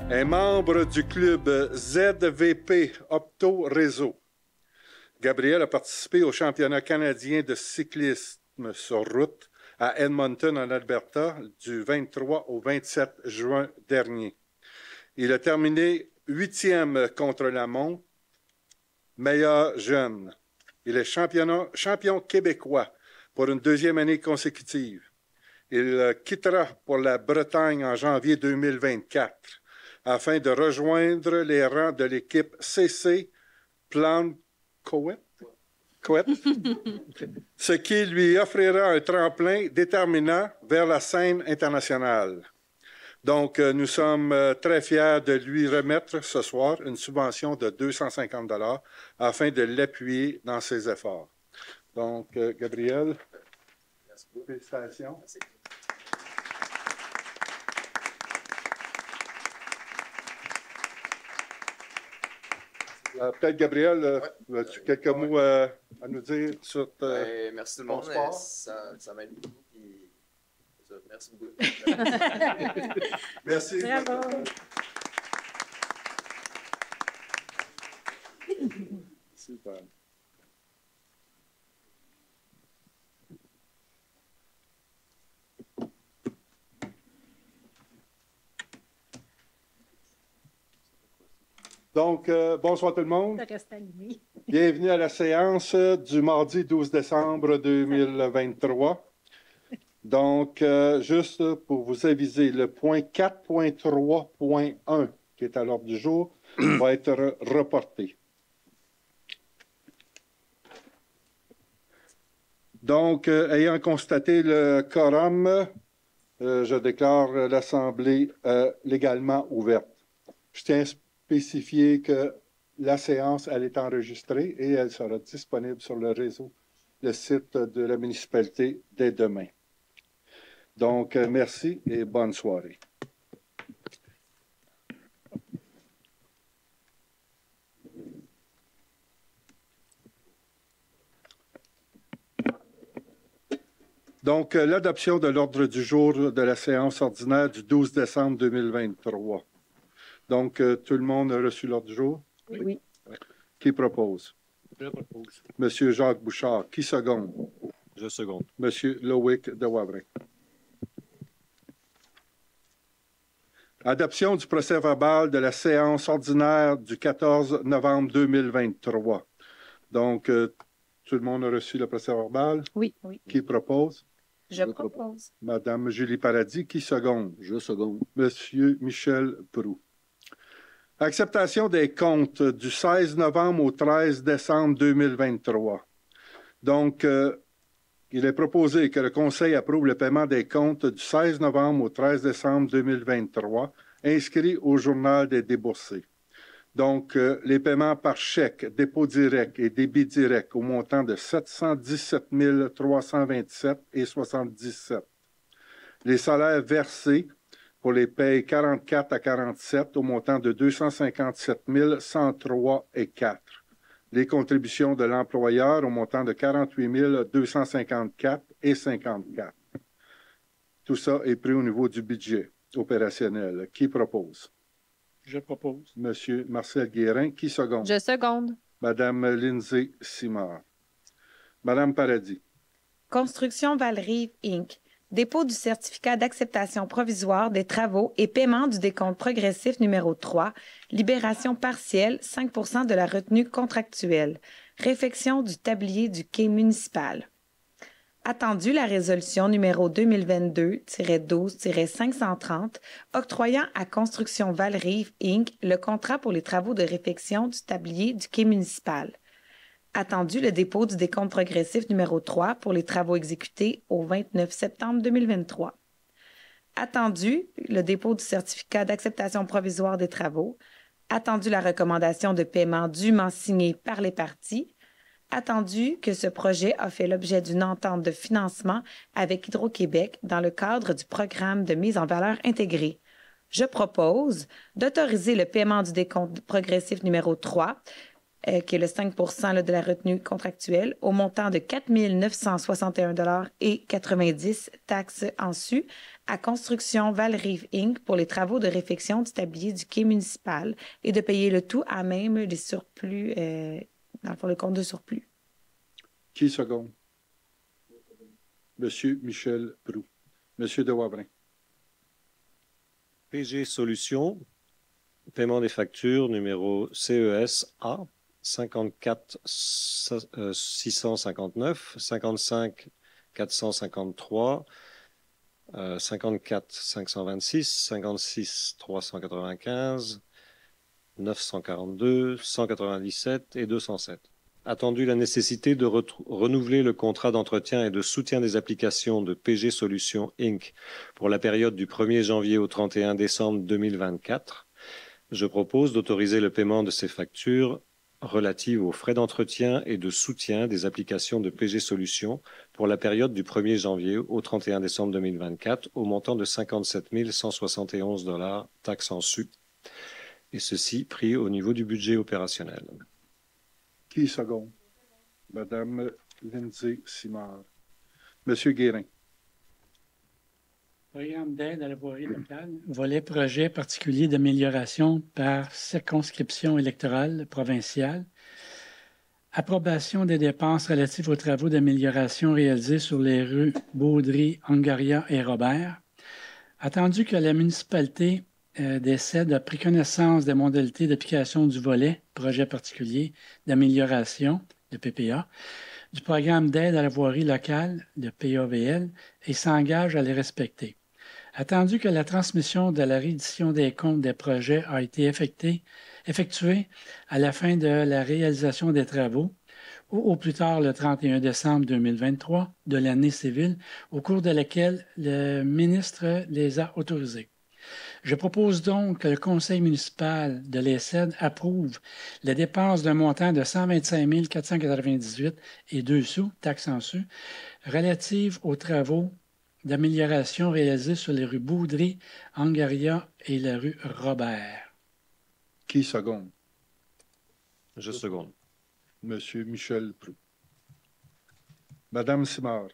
est membre du club ZVP Opto Réseau. Gabriel a participé au championnat canadien de cyclisme sur route à Edmonton, en Alberta, du 23 au 27 juin dernier. Il a terminé 8e contre la montre, meilleur jeune. Il est champion québécois pour une 2e année consécutive. Il quittera pour la Bretagne en janvier 2024 afin de rejoindre les rangs de l'équipe CC Plan Coët, ce qui lui offrira un tremplin déterminant vers la scène internationale. Donc, nous sommes très fiers de lui remettre ce soir une subvention de 250 $ afin de l'appuyer dans ses efforts. Donc, Gabriel, merci beaucoup. Félicitations. Merci. Peut-être, Gabriel, as-tu quelques mots à nous dire sur merci tout le monde. Ça m'aide beaucoup. Puis, merci beaucoup. Merci. Bravo. Super. Donc, bonsoir tout le monde. Bienvenue à la séance du mardi 12 décembre 2023. Donc, juste pour vous aviser, le point 4.3.1 qui est à l'ordre du jour va être reporté. Donc, ayant constaté le quorum, je déclare l'Assemblée légalement ouverte. Je tiens à spécifier que la séance, elle est enregistrée et elle sera disponible sur le réseau, le site de la municipalité dès demain. Donc, merci et bonne soirée. Donc, l'adoption de l'ordre du jour de la séance ordinaire du 12 décembre 2023. Donc, tout le monde a reçu l'ordre du jour? Oui. Qui propose? Je propose. Monsieur Jacques Bouchard. Qui seconde? Je seconde. Monsieur Loïc de Wavrin. Adoption du procès-verbal de la séance ordinaire du 14 novembre 2023. Donc, tout le monde a reçu le procès-verbal? Oui. Qui propose? Je propose. Madame Julie Paradis. Qui seconde? Je seconde. Monsieur Michel Proulx. Acceptation des comptes du 16 novembre au 13 décembre 2023. Donc, il est proposé que le Conseil approuve le paiement des comptes du 16 novembre au 13 décembre 2023, inscrits au Journal des déboursés. Donc, les paiements par chèque, dépôt direct et débit direct au montant de 717 327,77. Les salaires versés pour les payes 44 à 47 au montant de 257 103,04. Les contributions de l'employeur au montant de 48 254,54. Tout ça est pris au niveau du budget opérationnel. Qui propose? Je propose. Monsieur Marcel Guérin. Qui seconde? Je seconde. Madame Lindsay Simard. Madame Paradis. Construction Valrive, Inc. Dépôt du certificat d'acceptation provisoire des travaux et paiement du décompte progressif numéro 3, libération partielle 5 % de la retenue contractuelle, réfection du tablier du quai municipal. Attendu la résolution numéro 2022-12-530 octroyant à Construction Valrive, Inc. le contrat pour les travaux de réfection du tablier du quai municipal. Attendu le dépôt du décompte progressif numéro 3 pour les travaux exécutés au 29 septembre 2023. Attendu le dépôt du certificat d'acceptation provisoire des travaux. Attendu la recommandation de paiement dûment signée par les parties. Attendu que ce projet a fait l'objet d'une entente de financement avec Hydro-Québec dans le cadre du programme de mise en valeur intégrée. Je propose d'autoriser le paiement du décompte progressif numéro 3 qui est le 5 là, de la retenue contractuelle, au montant de 4 961,90 taxes en su à Construction Val-Rive Inc. pour les travaux de réfection du tablier du quai municipal et de payer le tout à même les surplus, dans le fond, le compte de surplus. Qui seconde? Monsieur Michel Proulx. Monsieur de Wavrin. PG Solutions, paiement des factures numéro CES-A 54 659, 55 453, 54 526, 56 395, 942, 197 et 207. Attendu la nécessité de renouveler le contrat d'entretien et de soutien des applications de PG Solutions Inc. pour la période du 1er janvier au 31 décembre 2024. Je propose d'autoriser le paiement de ces factures relatives aux frais d'entretien et de soutien des applications de PG Solutions pour la période du 1er janvier au 31 décembre 2024 au montant de 57 171 $, taxes en su, et ceci pris au niveau du budget opérationnel. Qui seconde? Madame Lindsay Simard. Monsieur Guérin. Programme d'aide à la voirie locale, volet projet particulier d'amélioration par circonscription électorale provinciale, approbation des dépenses relatives aux travaux d'amélioration réalisés sur les rues Baudry, Angaria et Robert. Attendu que la municipalité des CED a pris connaissance des modalités d'application du volet projet particulier d'amélioration, le PPA, du programme d'aide à la voirie locale, le PAVL, et s'engage à les respecter. Attendu que la transmission de la réédition des comptes des projets a été effectuée à la fin de la réalisation des travaux, ou au plus tard le 31 décembre 2023 de l'année civile, au cours de laquelle le ministre les a autorisés. Je propose donc que le conseil municipal de l'ESSED approuve les dépenses d'un montant de 125 498 et 2 sous, taxes en su, relatives aux travaux d'amélioration réalisés sur les rues Baudry, Angaria et la rue Robert. Qui seconde? Je seconde. Monsieur Michel Proulx. Madame Simard.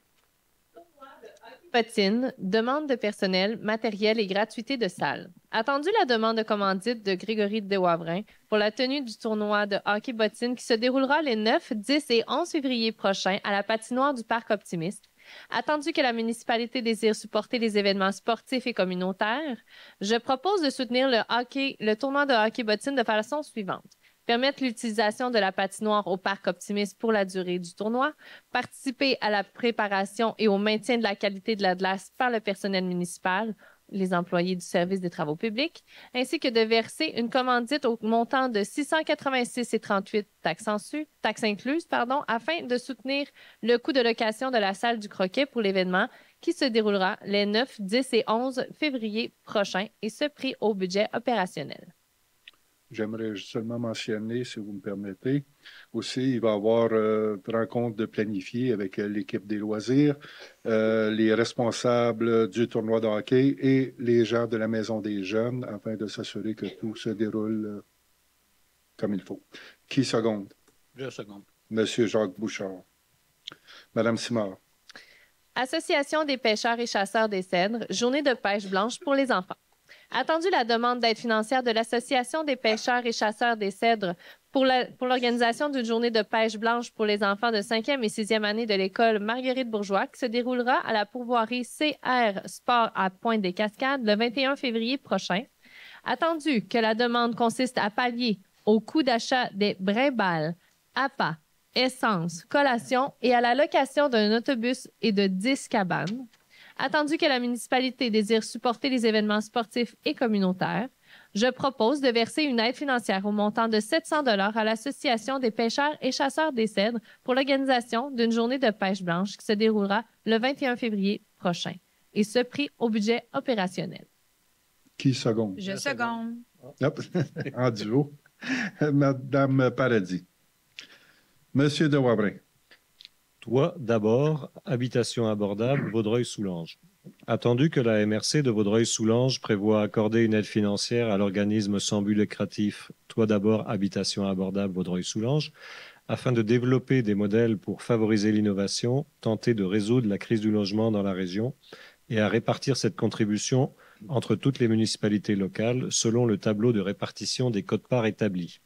Potine, demande de personnel, matériel et gratuité de salle. Attendu la demande de commandite de Grégory de Wavrin pour la tenue du tournoi de hockey bottine qui se déroulera les 9, 10 et 11 février prochains à la patinoire du Parc Optimiste. Attendu que la municipalité désire supporter les événements sportifs et communautaires, je propose de soutenir le tournoi de hockey bottine de façon suivante. Permettre l'utilisation de la patinoire au Parc Optimiste pour la durée du tournoi, participer à la préparation et au maintien de la qualité de la glace par le personnel municipal, les employés du service des travaux publics, ainsi que de verser une commandite au montant de 686,38 taxes incluses, afin de soutenir le coût de location de la salle du Croquet pour l'événement qui se déroulera les 9, 10 et 11 février prochains, et ce pris au budget opérationnel. J'aimerais seulement mentionner, si vous me permettez, aussi, il va y avoir une rencontre de planifier avec l'équipe des loisirs, les responsables du tournoi de hockey et les gens de la Maison des Jeunes, afin de s'assurer que tout se déroule comme il faut. Qui seconde? Je seconde. Monsieur Jacques Bouchard. Madame Simard. Association des pêcheurs et chasseurs des Cèdres, journée de pêche blanche pour les enfants. Attendu la demande d'aide financière de l'Association des pêcheurs et chasseurs des Cèdres pour l'organisation d'une journée de pêche blanche pour les enfants de 5e et 6e année de l'école Marguerite-Bourgeois qui se déroulera à la pourvoirie CR Sport à Pointe-des-Cascades le 21 février prochain. Attendu que la demande consiste à pallier au coût d'achat des brimbales, appâts, essence, collation et à la location d'un autobus et de 10 cabanes. Attendu que la municipalité désire supporter les événements sportifs et communautaires, je propose de verser une aide financière au montant de 700 $ à l'Association des pêcheurs et chasseurs des Cèdres pour l'organisation d'une journée de pêche blanche qui se déroulera le 21 février prochain, et ce pris au budget opérationnel. Qui seconde? Je seconde. Hop, en duo. Madame Paradis. Monsieur de Wavrin. Toi, d'abord, habitation abordable, Vaudreuil-Soulanges. Attendu que la MRC de Vaudreuil-Soulanges prévoit accorder une aide financière à l'organisme sans but lucratif Toi d'abord Habitation abordable Vaudreuil-Soulanges, afin de développer des modèles pour favoriser l'innovation, tenter de résoudre la crise du logement dans la région et à répartir cette contribution entre toutes les municipalités locales selon le tableau de répartition des quotes-parts établi.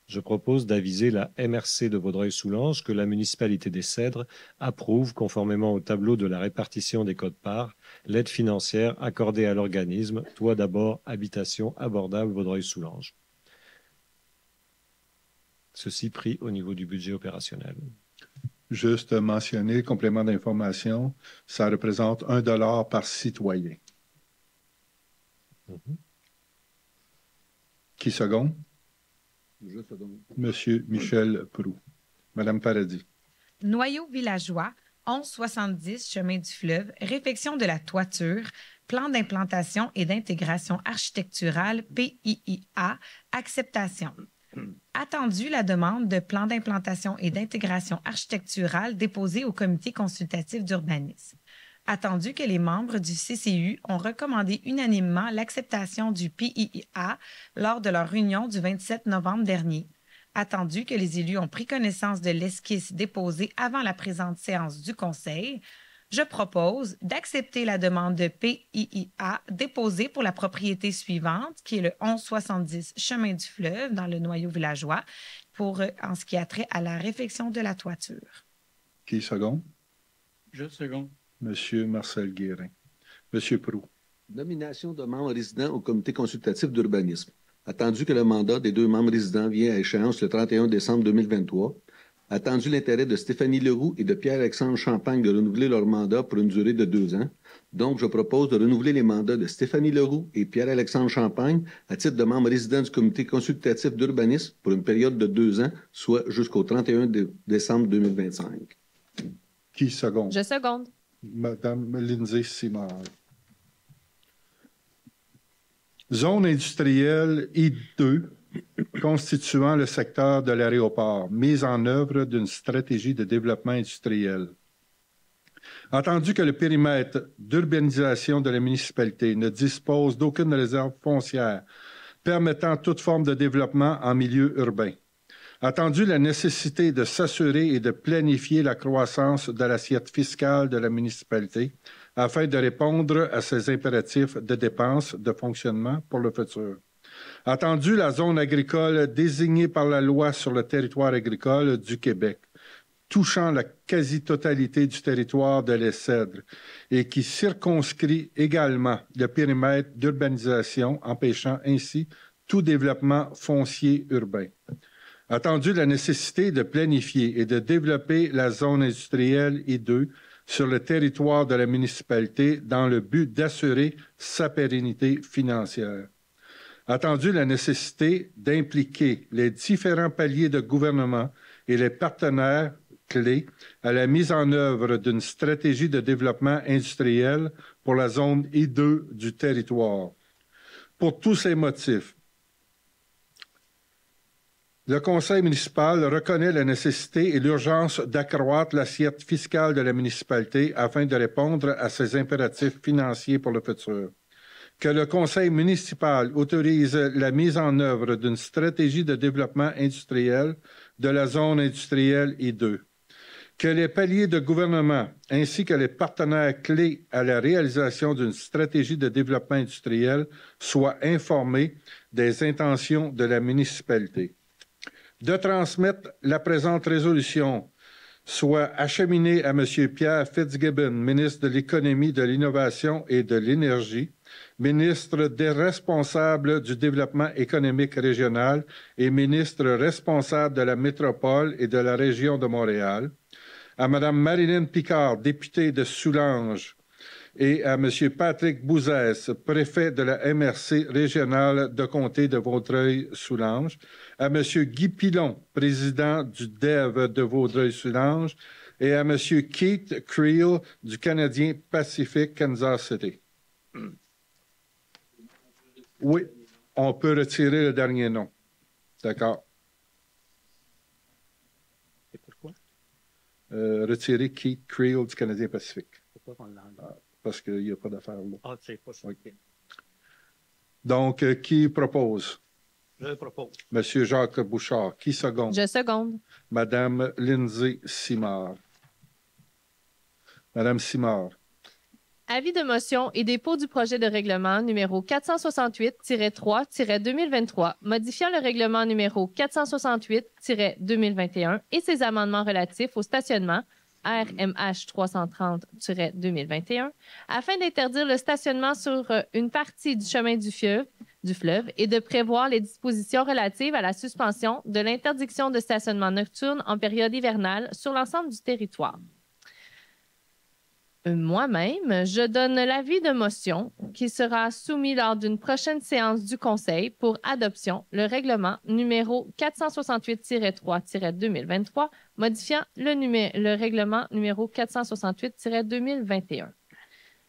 Je propose d'aviser la MRC de Vaudreuil-Soulanges que la municipalité des Cèdres approuve, conformément au tableau de la répartition des quotes-parts, l'aide financière accordée à l'organisme Toi d'abord Habitation abordable Vaudreuil-Soulanges. Ceci pris au niveau du budget opérationnel. Juste mentionner, complément d'information, ça représente 1 $ par citoyen. Qui seconde? Je seconde. Monsieur Michel Proulx. Madame Paradis. Noyau villageois, 1170 Chemin du Fleuve, réfection de la toiture, plan d'implantation et d'intégration architecturale, PIIA, acceptation. Attendu la demande de plan d'implantation et d'intégration architecturale déposée au comité consultatif d'urbanisme. Attendu que les membres du CCU ont recommandé unanimement l'acceptation du PIIA lors de leur réunion du 27 novembre dernier. Attendu que les élus ont pris connaissance de l'esquisse déposée avant la présente séance du Conseil, je propose d'accepter la demande de PIIA déposée pour la propriété suivante, qui est le 1170 Chemin du Fleuve dans le Noyau villageois, en ce qui a trait à la réfection de la toiture. Qui seconde? Je seconde. Monsieur Marcel Guérin. Monsieur Proulx. Nomination de membres résidents au comité consultatif d'urbanisme. Attendu que le mandat des 2 membres résidents vient à échéance le 31 décembre 2023, attendu l'intérêt de Stéphanie Leroux et de Pierre-Alexandre Champagne de renouveler leur mandat pour une durée de 2 ans. Donc, je propose de renouveler les mandats de Stéphanie Leroux et Pierre-Alexandre Champagne à titre de membres résidents du comité consultatif d'urbanisme pour une période de 2 ans, soit jusqu'au 31 décembre 2025. Qui seconde? Je seconde. Madame Lindsay Simard. Zone industrielle I2 constituant le secteur de l'aéroport, mise en œuvre d'une stratégie de développement industriel. Attendu que le périmètre d'urbanisation de la municipalité ne dispose d'aucune réserve foncière permettant toute forme de développement en milieu urbain. Attendu la nécessité de s'assurer et de planifier la croissance de l'assiette fiscale de la municipalité afin de répondre à ses impératifs de dépenses de fonctionnement pour le futur. Attendu la zone agricole désignée par la loi sur le territoire agricole du Québec, touchant la quasi-totalité du territoire de les Cèdres et qui circonscrit également le périmètre d'urbanisation, empêchant ainsi tout développement foncier urbain. Attendu la nécessité de planifier et de développer la zone industrielle I2 sur le territoire de la municipalité dans le but d'assurer sa pérennité financière. Attendu la nécessité d'impliquer les différents paliers de gouvernement et les partenaires clés à la mise en œuvre d'une stratégie de développement industriel pour la zone I2 du territoire. Pour tous ces motifs, le Conseil municipal reconnaît la nécessité et l'urgence d'accroître l'assiette fiscale de la municipalité afin de répondre à ses impératifs financiers pour le futur. Que le Conseil municipal autorise la mise en œuvre d'une stratégie de développement industriel de la zone industrielle I2. Que les paliers de gouvernement ainsi que les partenaires clés à la réalisation d'une stratégie de développement industriel soient informés des intentions de la municipalité. De transmettre la présente résolution soit acheminée à M. Pierre Fitzgibbon, ministre de l'Économie, de l'Innovation et de l'Énergie, ministre des responsables du développement économique régional et ministre responsable de la métropole et de la région de Montréal, à Mme Marilyn Picard, députée de Soulanges, et à M. Patrick Bouzès, préfet de la MRC régionale de comté de Vaudreuil-Soulanges, à M. Guy Pilon, président du DEV de Vaudreuil-Soulanges, et à M. Keith Creel du Canadien Pacific Kansas City. Oui, on peut retirer le dernier nom. D'accord. Et pourquoi? Retirer Keith Creel du Canadien Pacifique. Pourquoi on l'enlève? parce qu'il n'y a pas d'affaire là. Ah, c'est pas ça. OK. Donc, qui propose? Je propose. Monsieur Jacques Bouchard. Qui seconde? Je seconde. Madame Lindsay Simard. Madame Simard. Avis de motion et dépôt du projet de règlement numéro 468-3-2023, modifiant le règlement numéro 468-2021 et ses amendements relatifs au stationnement RMH 330-2021, afin d'interdire le stationnement sur une partie du chemin du fleuve et de prévoir les dispositions relatives à la suspension de l'interdiction de stationnement nocturne en période hivernale sur l'ensemble du territoire. Moi-même, je donne l'avis de motion qui sera soumis lors d'une prochaine séance du Conseil pour adoption, le règlement numéro 468-3-2023, modifiant le règlement numéro 468-2021.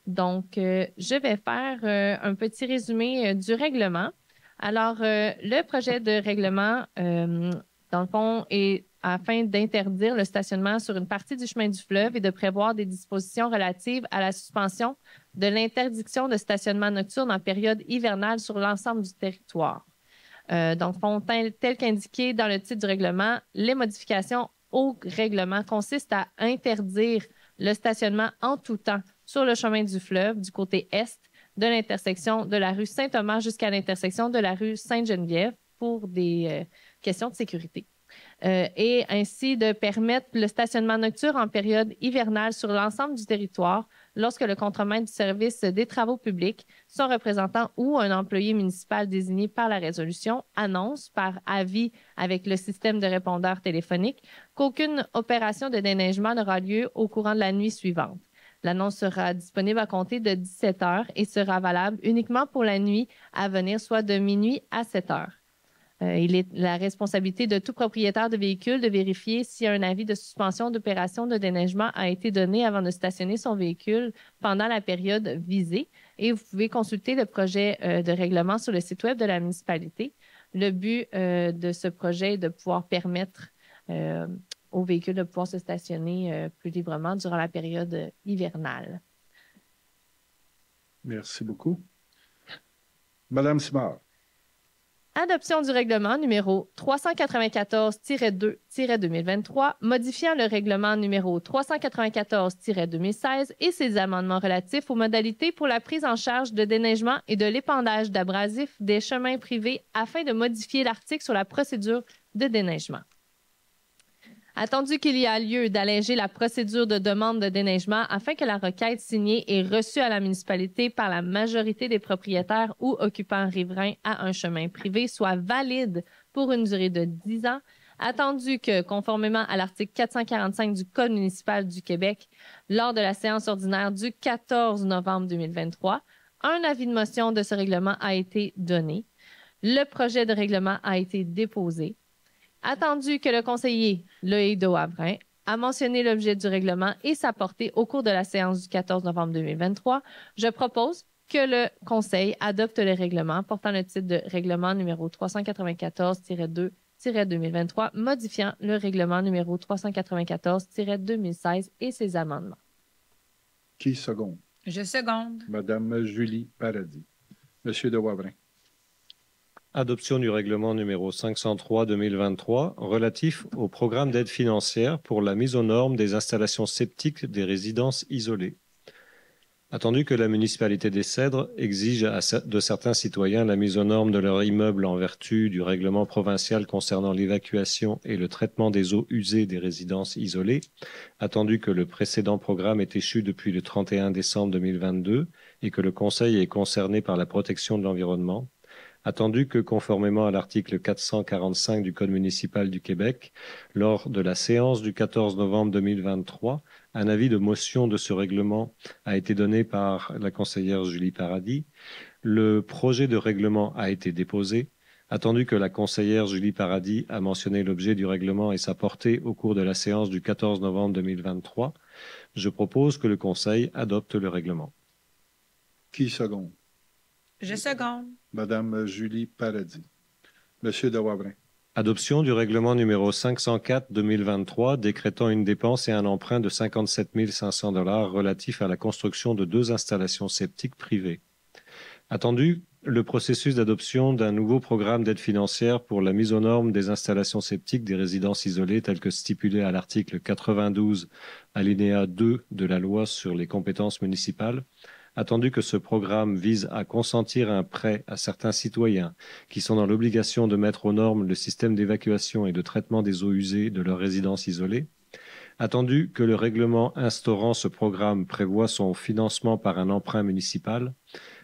Donc, je vais faire un petit résumé du règlement. Alors, le projet de règlement, dans le fond, est afin d'interdire le stationnement sur une partie du chemin du fleuve et de prévoir des dispositions relatives à la suspension de l'interdiction de stationnement nocturne en période hivernale sur l'ensemble du territoire. Donc, tel qu'indiqué dans le titre du règlement, les modifications au règlement consistent à interdire le stationnement en tout temps sur le chemin du fleuve du côté est de l'intersection de la rue Saint-Thomas jusqu'à l'intersection de la rue Sainte-Geneviève pour des questions de sécurité. Et ainsi de permettre le stationnement nocturne en période hivernale sur l'ensemble du territoire lorsque le contremaître du service des travaux publics, son représentant ou un employé municipal désigné par la résolution annonce par avis avec le système de répondeur téléphonique qu'aucune opération de déneigement n'aura lieu au courant de la nuit suivante. L'annonce sera disponible à compter de 17 heures et sera valable uniquement pour la nuit à venir, soit de minuit à 7 heures. Il est la responsabilité de tout propriétaire de véhicule de vérifier si un avis de suspension d'opération de déneigement a été donné avant de stationner son véhicule pendant la période visée. Et vous pouvez consulter le projet de règlement sur le site web de la municipalité. Le but de ce projet est de pouvoir permettre aux véhicules de pouvoir se stationner plus librement durant la période hivernale. Merci beaucoup. Madame Simard. Adoption du règlement numéro 394-2-2023, modifiant le règlement numéro 394-2016 et ses amendements relatifs aux modalités pour la prise en charge de déneigement et de l'épandage d'abrasifs des chemins privés afin de modifier l'article sur la procédure de déneigement. Attendu qu'il y a lieu d'alléger la procédure de demande de déneigement afin que la requête signée et reçue à la municipalité par la majorité des propriétaires ou occupants riverains à un chemin privé soit valide pour une durée de 10 ans, attendu que, conformément à l'article 445 du Code municipal du Québec, lors de la séance ordinaire du 14 novembre 2023, un avis de motion de ce règlement a été donné. Le projet de règlement a été déposé. Attendu que le conseiller Loïc Dewaavrin a mentionné l'objet du règlement et sa portée au cours de la séance du 14 novembre 2023, je propose que le Conseil adopte le règlement portant le titre de règlement numéro 394-2-2023, modifiant le règlement numéro 394-2016 et ses amendements. Qui seconde? Je seconde. Madame Julie Paradis. Monsieur Dewaavrin. Adoption du règlement numéro 503-2023 relatif au programme d'aide financière pour la mise aux normes des installations septiques des résidences isolées. Attendu que la municipalité des Cèdres exige de certains citoyens la mise aux normes de leur immeuble en vertu du règlement provincial concernant l'évacuation et le traitement des eaux usées des résidences isolées, attendu que le précédent programme est échu depuis le 31 décembre 2022 et que le Conseil est concerné par la protection de l'environnement, attendu que, conformément à l'article 445 du Code municipal du Québec, lors de la séance du 14 novembre 2023, un avis de motion de ce règlement a été donné par la conseillère Julie Paradis. Le projet de règlement a été déposé. Attendu que la conseillère Julie Paradis a mentionné l'objet du règlement et sa portée au cours de la séance du 14 novembre 2023, je propose que le Conseil adopte le règlement. Qui seconde? Je seconde. Madame Julie Paradis. Monsieur Dewaavrin. Adoption du règlement numéro 504-2023 décrétant une dépense et un emprunt de 57 500 $ relatif à la construction de 2 installations septiques privées. Attendu le processus d'adoption d'un nouveau programme d'aide financière pour la mise aux normes des installations septiques des résidences isolées tel que stipulé à l'article 92 alinéa 2 de la loi sur les compétences municipales. Attendu que ce programme vise à consentir un prêt à certains citoyens qui sont dans l'obligation de mettre aux normes le système d'évacuation et de traitement des eaux usées de leurs résidences isolées. Attendu que le règlement instaurant ce programme prévoit son financement par un emprunt municipal.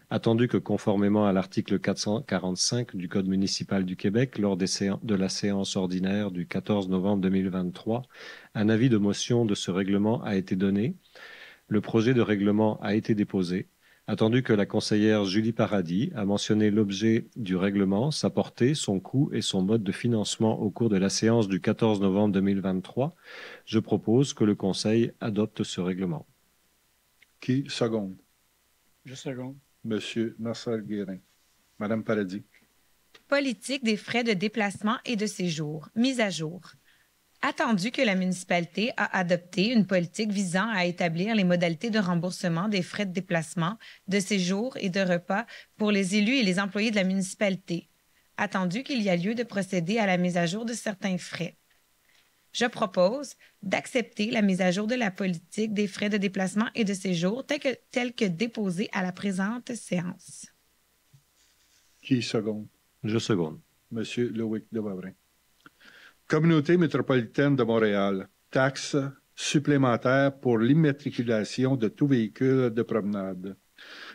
Attendu que conformément à l'article 445 du Code municipal du Québec, lors de la séance ordinaire du 14 novembre 2023, un avis de motion de ce règlement a été donné. Le projet de règlement a été déposé. Attendu que la conseillère Julie Paradis a mentionné l'objet du règlement, sa portée, son coût et son mode de financement au cours de la séance du 14 novembre 2023, je propose que le Conseil adopte ce règlement. Qui seconde? Je seconde. Monsieur Marcel Guérin. Madame Paradis. Politique des frais de déplacement et de séjour. Mise à jour. Attendu que la municipalité a adopté une politique visant à établir les modalités de remboursement des frais de déplacement, de séjour et de repas pour les élus et les employés de la municipalité. Attendu qu'il y a lieu de procéder à la mise à jour de certains frais. Je propose d'accepter la mise à jour de la politique des frais de déplacement et de séjour telle que déposée à la présente séance. Qui seconde? Je seconde. Monsieur Loïc Devavrin. Communauté métropolitaine de Montréal. Taxe supplémentaire pour l'immatriculation de tout véhicule de promenade.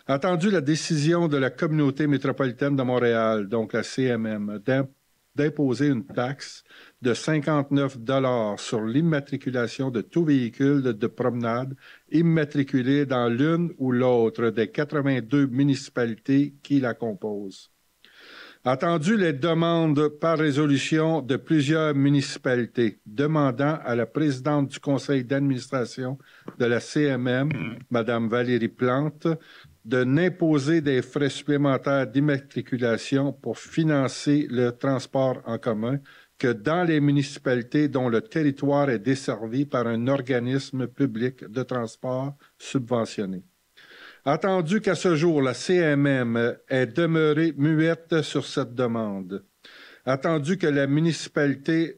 Attendu la décision de la Communauté métropolitaine de Montréal, donc la CMM, d'imposer une taxe de 59 $ sur l'immatriculation de tout véhicule de promenade immatriculé dans l'une ou l'autre des 82 municipalités qui la composent. Attendu les demandes par résolution de plusieurs municipalités demandant à la présidente du conseil d'administration de la CMM, Mme Valérie Plante, de n'imposer des frais supplémentaires d'immatriculation pour financer le transport en commun que dans les municipalités dont le territoire est desservi par un organisme public de transport subventionné. Attendu qu'à ce jour, la CMM est demeurée muette sur cette demande. Attendu que les municipalités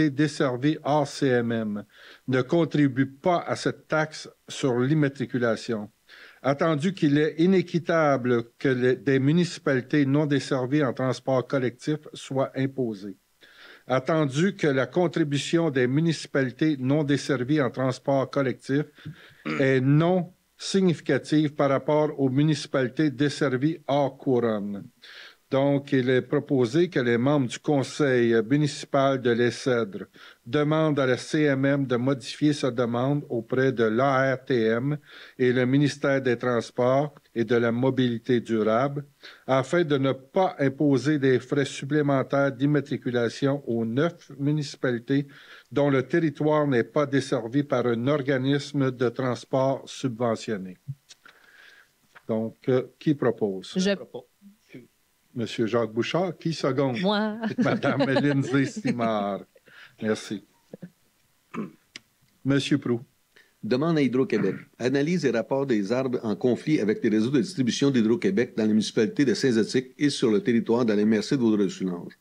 desservies hors CMM ne contribuent pas à cette taxe sur l'immatriculation. Attendu qu'il est inéquitable que des municipalités non desservies en transport collectif soient imposées. Attendu que la contribution des municipalités non desservies en transport collectif est non significative par rapport aux municipalités desservies hors couronne. Donc, il est proposé que les membres du conseil municipal de l'Essèdre demandent à la CMM de modifier sa demande auprès de l'ARTM et le ministère des Transports et de la Mobilité durable afin de ne pas imposer des frais supplémentaires d'immatriculation aux 9 municipalités dont le territoire n'est pas desservi par un organisme de transport subventionné. Donc, qui propose? Je Monsieur Jacques Bouchard, qui seconde? Moi. Madame Lindsay Simard. Merci. Monsieur Proulx. Demande à Hydro-Québec. Analyse et rapport des arbres en conflit avec les réseaux de distribution d'Hydro-Québec dans la municipalité de Saint-Zotique et sur le territoire dans les MRC de Vaudreuil-Soulanges.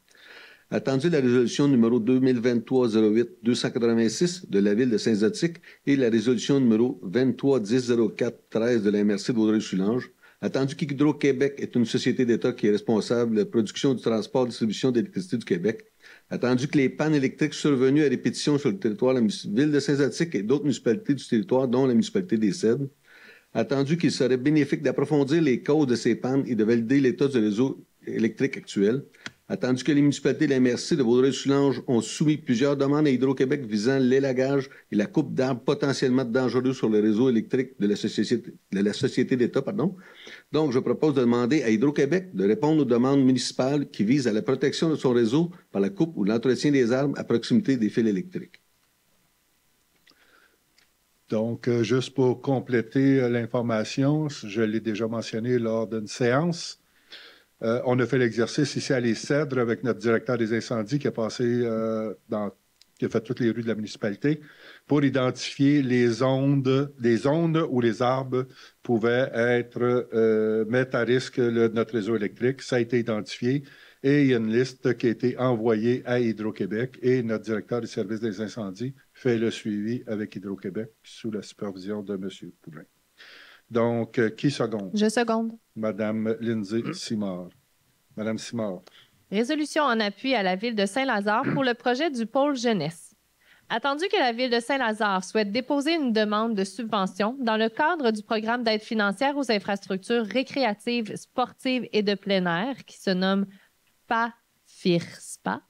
Attendu la résolution numéro 2023-08-286 de la ville de Saint-Zotique et la résolution numéro 23-10-04-13 de la MRC de Vaudreuil-Soulanges. Attendu qu'Hydro-Québec est une société d'État qui est responsable de la production, du transport et de distribution d'électricité du Québec. Attendu que les pannes électriques survenues à répétition sur le territoire de la ville de Saint-Zotique et d'autres municipalités du territoire, dont la municipalité des Cèdres. Attendu qu'il serait bénéfique d'approfondir les causes de ces pannes et de valider l'état du réseau électrique actuel. Attendu que les municipalités de la MRC de Vaudreuil-Soulanges ont soumis plusieurs demandes à Hydro-Québec visant l'élagage et la coupe d'arbres potentiellement dangereux sur le réseau électrique de la société d'État. Donc, je propose de demander à Hydro-Québec de répondre aux demandes municipales qui visent à la protection de son réseau par la coupe ou l'entretien des arbres à proximité des fils électriques. Donc, juste pour compléter l'information, je l'ai déjà mentionné lors d'une séance, On a fait l'exercice ici à Les Cèdres avec notre directeur des incendies qui a passé qui a fait toutes les rues de la municipalité pour identifier les zones où les arbres pouvaient mettre à risque notre réseau électrique. Ça a été identifié et il y a une liste qui a été envoyée à Hydro-Québec et notre directeur du service des incendies fait le suivi avec Hydro-Québec sous la supervision de M. Poulin. Donc, qui seconde? Je seconde. Madame Lindsay Simard. Madame Simard. Résolution en appui à la Ville de Saint-Lazare pour le projet du pôle jeunesse. Attendu que la Ville de Saint-Lazare souhaite déposer une demande de subvention dans le cadre du programme d'aide financière aux infrastructures récréatives, sportives et de plein air qui se nomme PAFIRSPA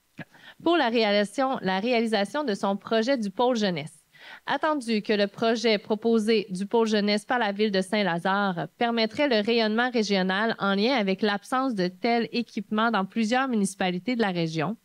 pour la réalisation de son projet du pôle jeunesse. Attendu que le projet proposé du pôle jeunesse par la Ville de Saint-Lazare permettrait le rayonnement régional en lien avec l'absence de tels équipements dans plusieurs municipalités de la région.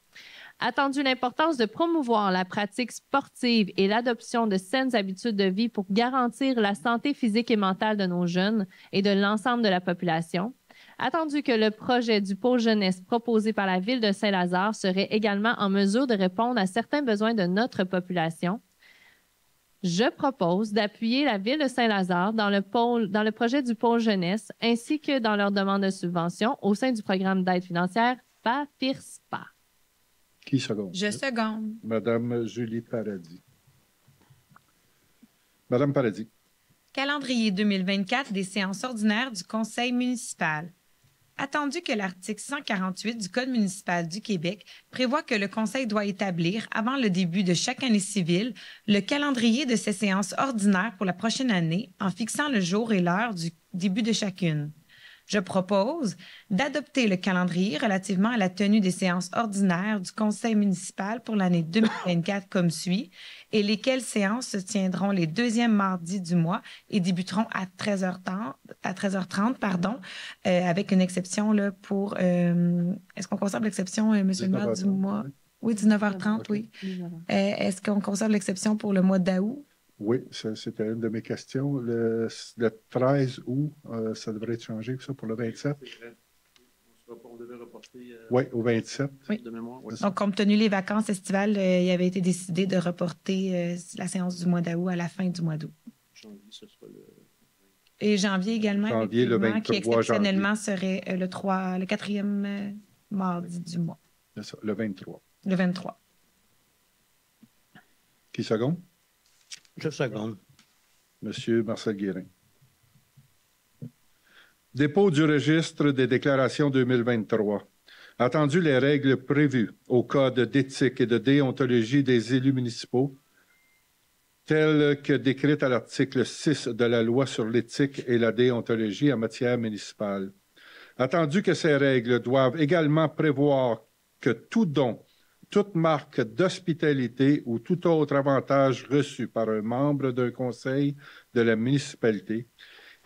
Attendu l'importance de promouvoir la pratique sportive et l'adoption de saines habitudes de vie pour garantir la santé physique et mentale de nos jeunes et de l'ensemble de la population. Attendu que le projet du pôle jeunesse proposé par la Ville de Saint-Lazare serait également en mesure de répondre à certains besoins de notre population. Je propose d'appuyer la Ville de Saint-Lazare dans le projet du pôle jeunesse ainsi que dans leur demande de subvention au sein du programme d'aide financière PAFIRSPA. Qui seconde? Je seconde. Madame Julie Paradis. Madame Paradis. Calendrier 2024 des séances ordinaires du Conseil municipal. Attendu que l'article 148 du Code municipal du Québec prévoit que le Conseil doit établir, avant le début de chaque année civile, le calendrier de ses séances ordinaires pour la prochaine année en fixant le jour et l'heure du début de chacune. Je propose d'adopter le calendrier relativement à la tenue des séances ordinaires du Conseil municipal pour l'année 2024 comme suit, et lesquelles séances se tiendront les deuxièmes mardis du mois et débuteront à 13h30, avec une exception là, pour... est-ce qu'on conserve l'exception, Monsieur le maire, du mois? Oui, 19h30, oui. Est-ce qu'on conserve l'exception pour le mois d'août? Oui, c'était une de mes questions. Le 13 août, ça devrait être changé, ça, pour le 27. On devait reporter oui, au 27. Oui. De mémoire. Oui. Donc, compte tenu des vacances estivales, il avait été décidé de reporter la séance du mois d'août à la fin du mois d'août. Janvier, ce sera le... Et janvier également, janvier, le 23, qui exceptionnellement serait le 4e mardi du mois. C'est ça, le 23. Le 23. Qui seconde? Je seconde. Monsieur Marcel Guérin. Dépôt du registre des déclarations 2023. Attendu les règles prévues au Code d'éthique et de déontologie des élus municipaux, telles que décrites à l'article 6 de la Loi sur l'éthique et la déontologie en matière municipale. Attendu que ces règles doivent également prévoir que tout don, toute marque d'hospitalité ou tout autre avantage reçu par un membre d'un conseil de la municipalité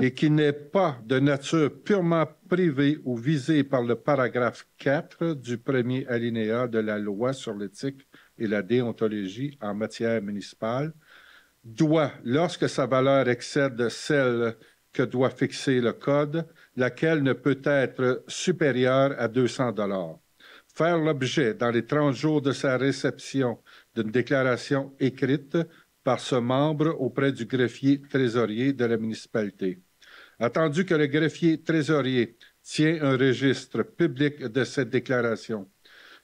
et qui n'est pas de nature purement privée ou visé par le paragraphe 4 du premier alinéa de la Loi sur l'éthique et la déontologie en matière municipale, doit, lorsque sa valeur excède celle que doit fixer le Code, laquelle ne peut être supérieure à 200 $, faire l'objet, dans les 30 jours de sa réception, d'une déclaration écrite par ce membre auprès du greffier trésorier de la municipalité. Attendu que le greffier trésorier tient un registre public de cette déclaration,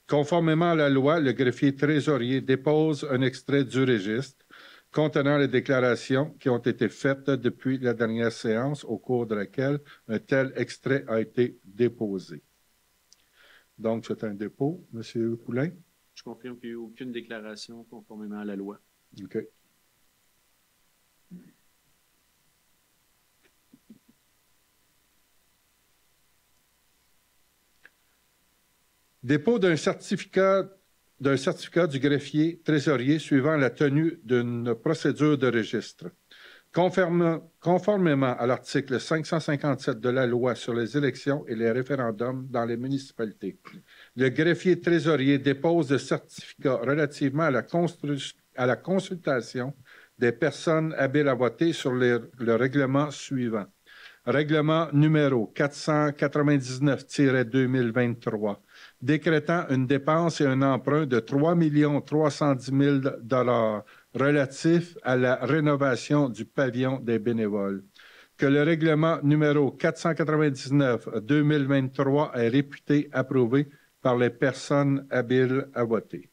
conformément à la loi, le greffier trésorier dépose un extrait du registre contenant les déclarations qui ont été faites depuis la dernière séance au cours de laquelle un tel extrait a été déposé. Donc, c'est un dépôt. Monsieur Poulin? Je confirme qu'il n'y a eu aucune déclaration conformément à la loi. OK. Dépôt d'un certificat du greffier trésorier suivant la tenue d'une procédure de registre. Conformément à l'article 557 de la Loi sur les élections et les référendums dans les municipalités, le greffier trésorier dépose le certificat relativement à la consultation des personnes habiles à voter sur le règlement suivant. Règlement numéro 499-2023, décrétant une dépense et un emprunt de 3 310 000 $ relatif à la rénovation du pavillon des bénévoles. Que le règlement numéro 499-2023 est réputé approuvé par les personnes habiles à voter.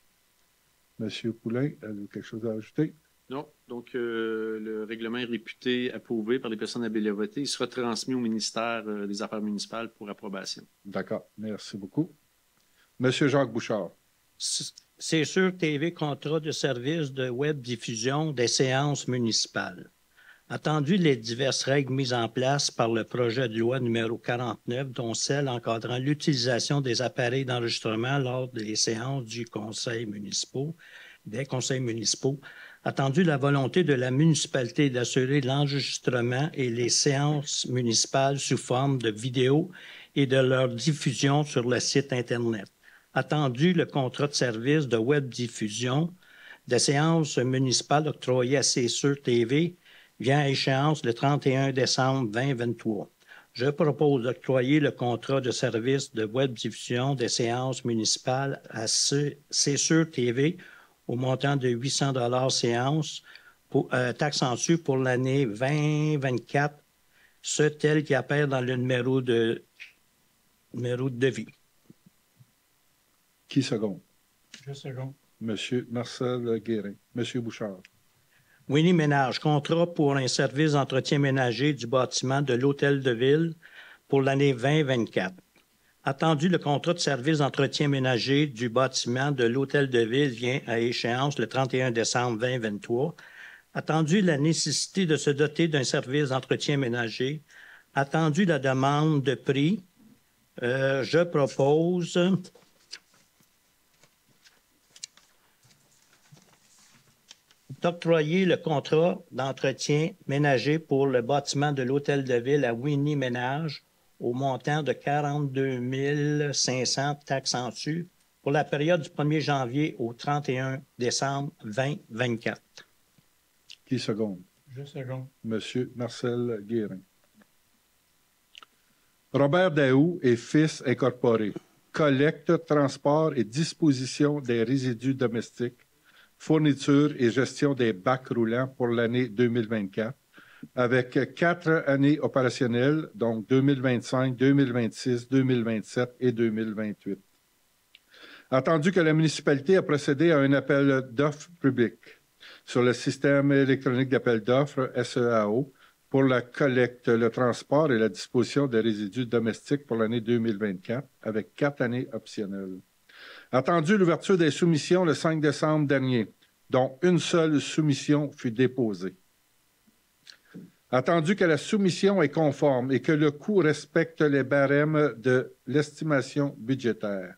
Monsieur Poulain, avez-vous quelque chose à ajouter? Non. Donc, le règlement est réputé approuvé par les personnes habiles à voter. Il sera transmis au ministère des Affaires municipales pour approbation. D'accord. Merci beaucoup. Monsieur Jacques Bouchard. C'est sur TV contrat de service de web diffusion des séances municipales. Attendu les diverses règles mises en place par le projet de loi numéro 49, dont celle encadrant l'utilisation des appareils d'enregistrement lors des séances des conseils municipaux, attendu la volonté de la municipalité d'assurer l'enregistrement et les séances municipales sous forme de vidéos et de leur diffusion sur le site Internet. Attendu le contrat de service de web diffusion des séances municipales octroyées à CSUR TV vient à échéance le 31 décembre 2023. Je propose d'octroyer le contrat de service de web diffusion des séances municipales à CSUR TV au montant de 800 $ séance, taxe en su pour l'année 2024, ce tel qu'il apparaît dans le numéro de devis. Qui seconde? Je seconde. Monsieur Marcel Guérin. Monsieur Bouchard. Winnie Ménage, contrat pour un service d'entretien ménager du bâtiment de l'Hôtel de Ville pour l'année 2024. Attendu, le contrat de service d'entretien ménager du bâtiment de l'Hôtel de Ville vient à échéance le 31 décembre 2023. Attendu, la nécessité de se doter d'un service d'entretien ménager. Attendu, la demande de prix. Je propose d'octroyer le contrat d'entretien ménager pour le bâtiment de l'Hôtel de Ville à Winnie Ménage au montant de 42 500 taxes en su pour la période du 1er janvier au 31 décembre 2024. Qui seconde? Je seconde. Monsieur Marcel Guérin. Robert Daou et Fils Incorporé. Collecte, transport et disposition des résidus domestiques, fourniture et gestion des bacs roulants pour l'année 2024, avec 4 années opérationnelles, donc 2025, 2026, 2027 et 2028. Attendu que la municipalité a procédé à un appel d'offres public sur le système électronique d'appel d'offres SEAO pour la collecte, le transport et la disposition des résidus domestiques pour l'année 2024, avec 4 années optionnelles. Attendu l'ouverture des soumissions le 5 décembre dernier, dont une seule soumission fut déposée. Attendu que la soumission est conforme et que le coût respecte les barèmes de l'estimation budgétaire.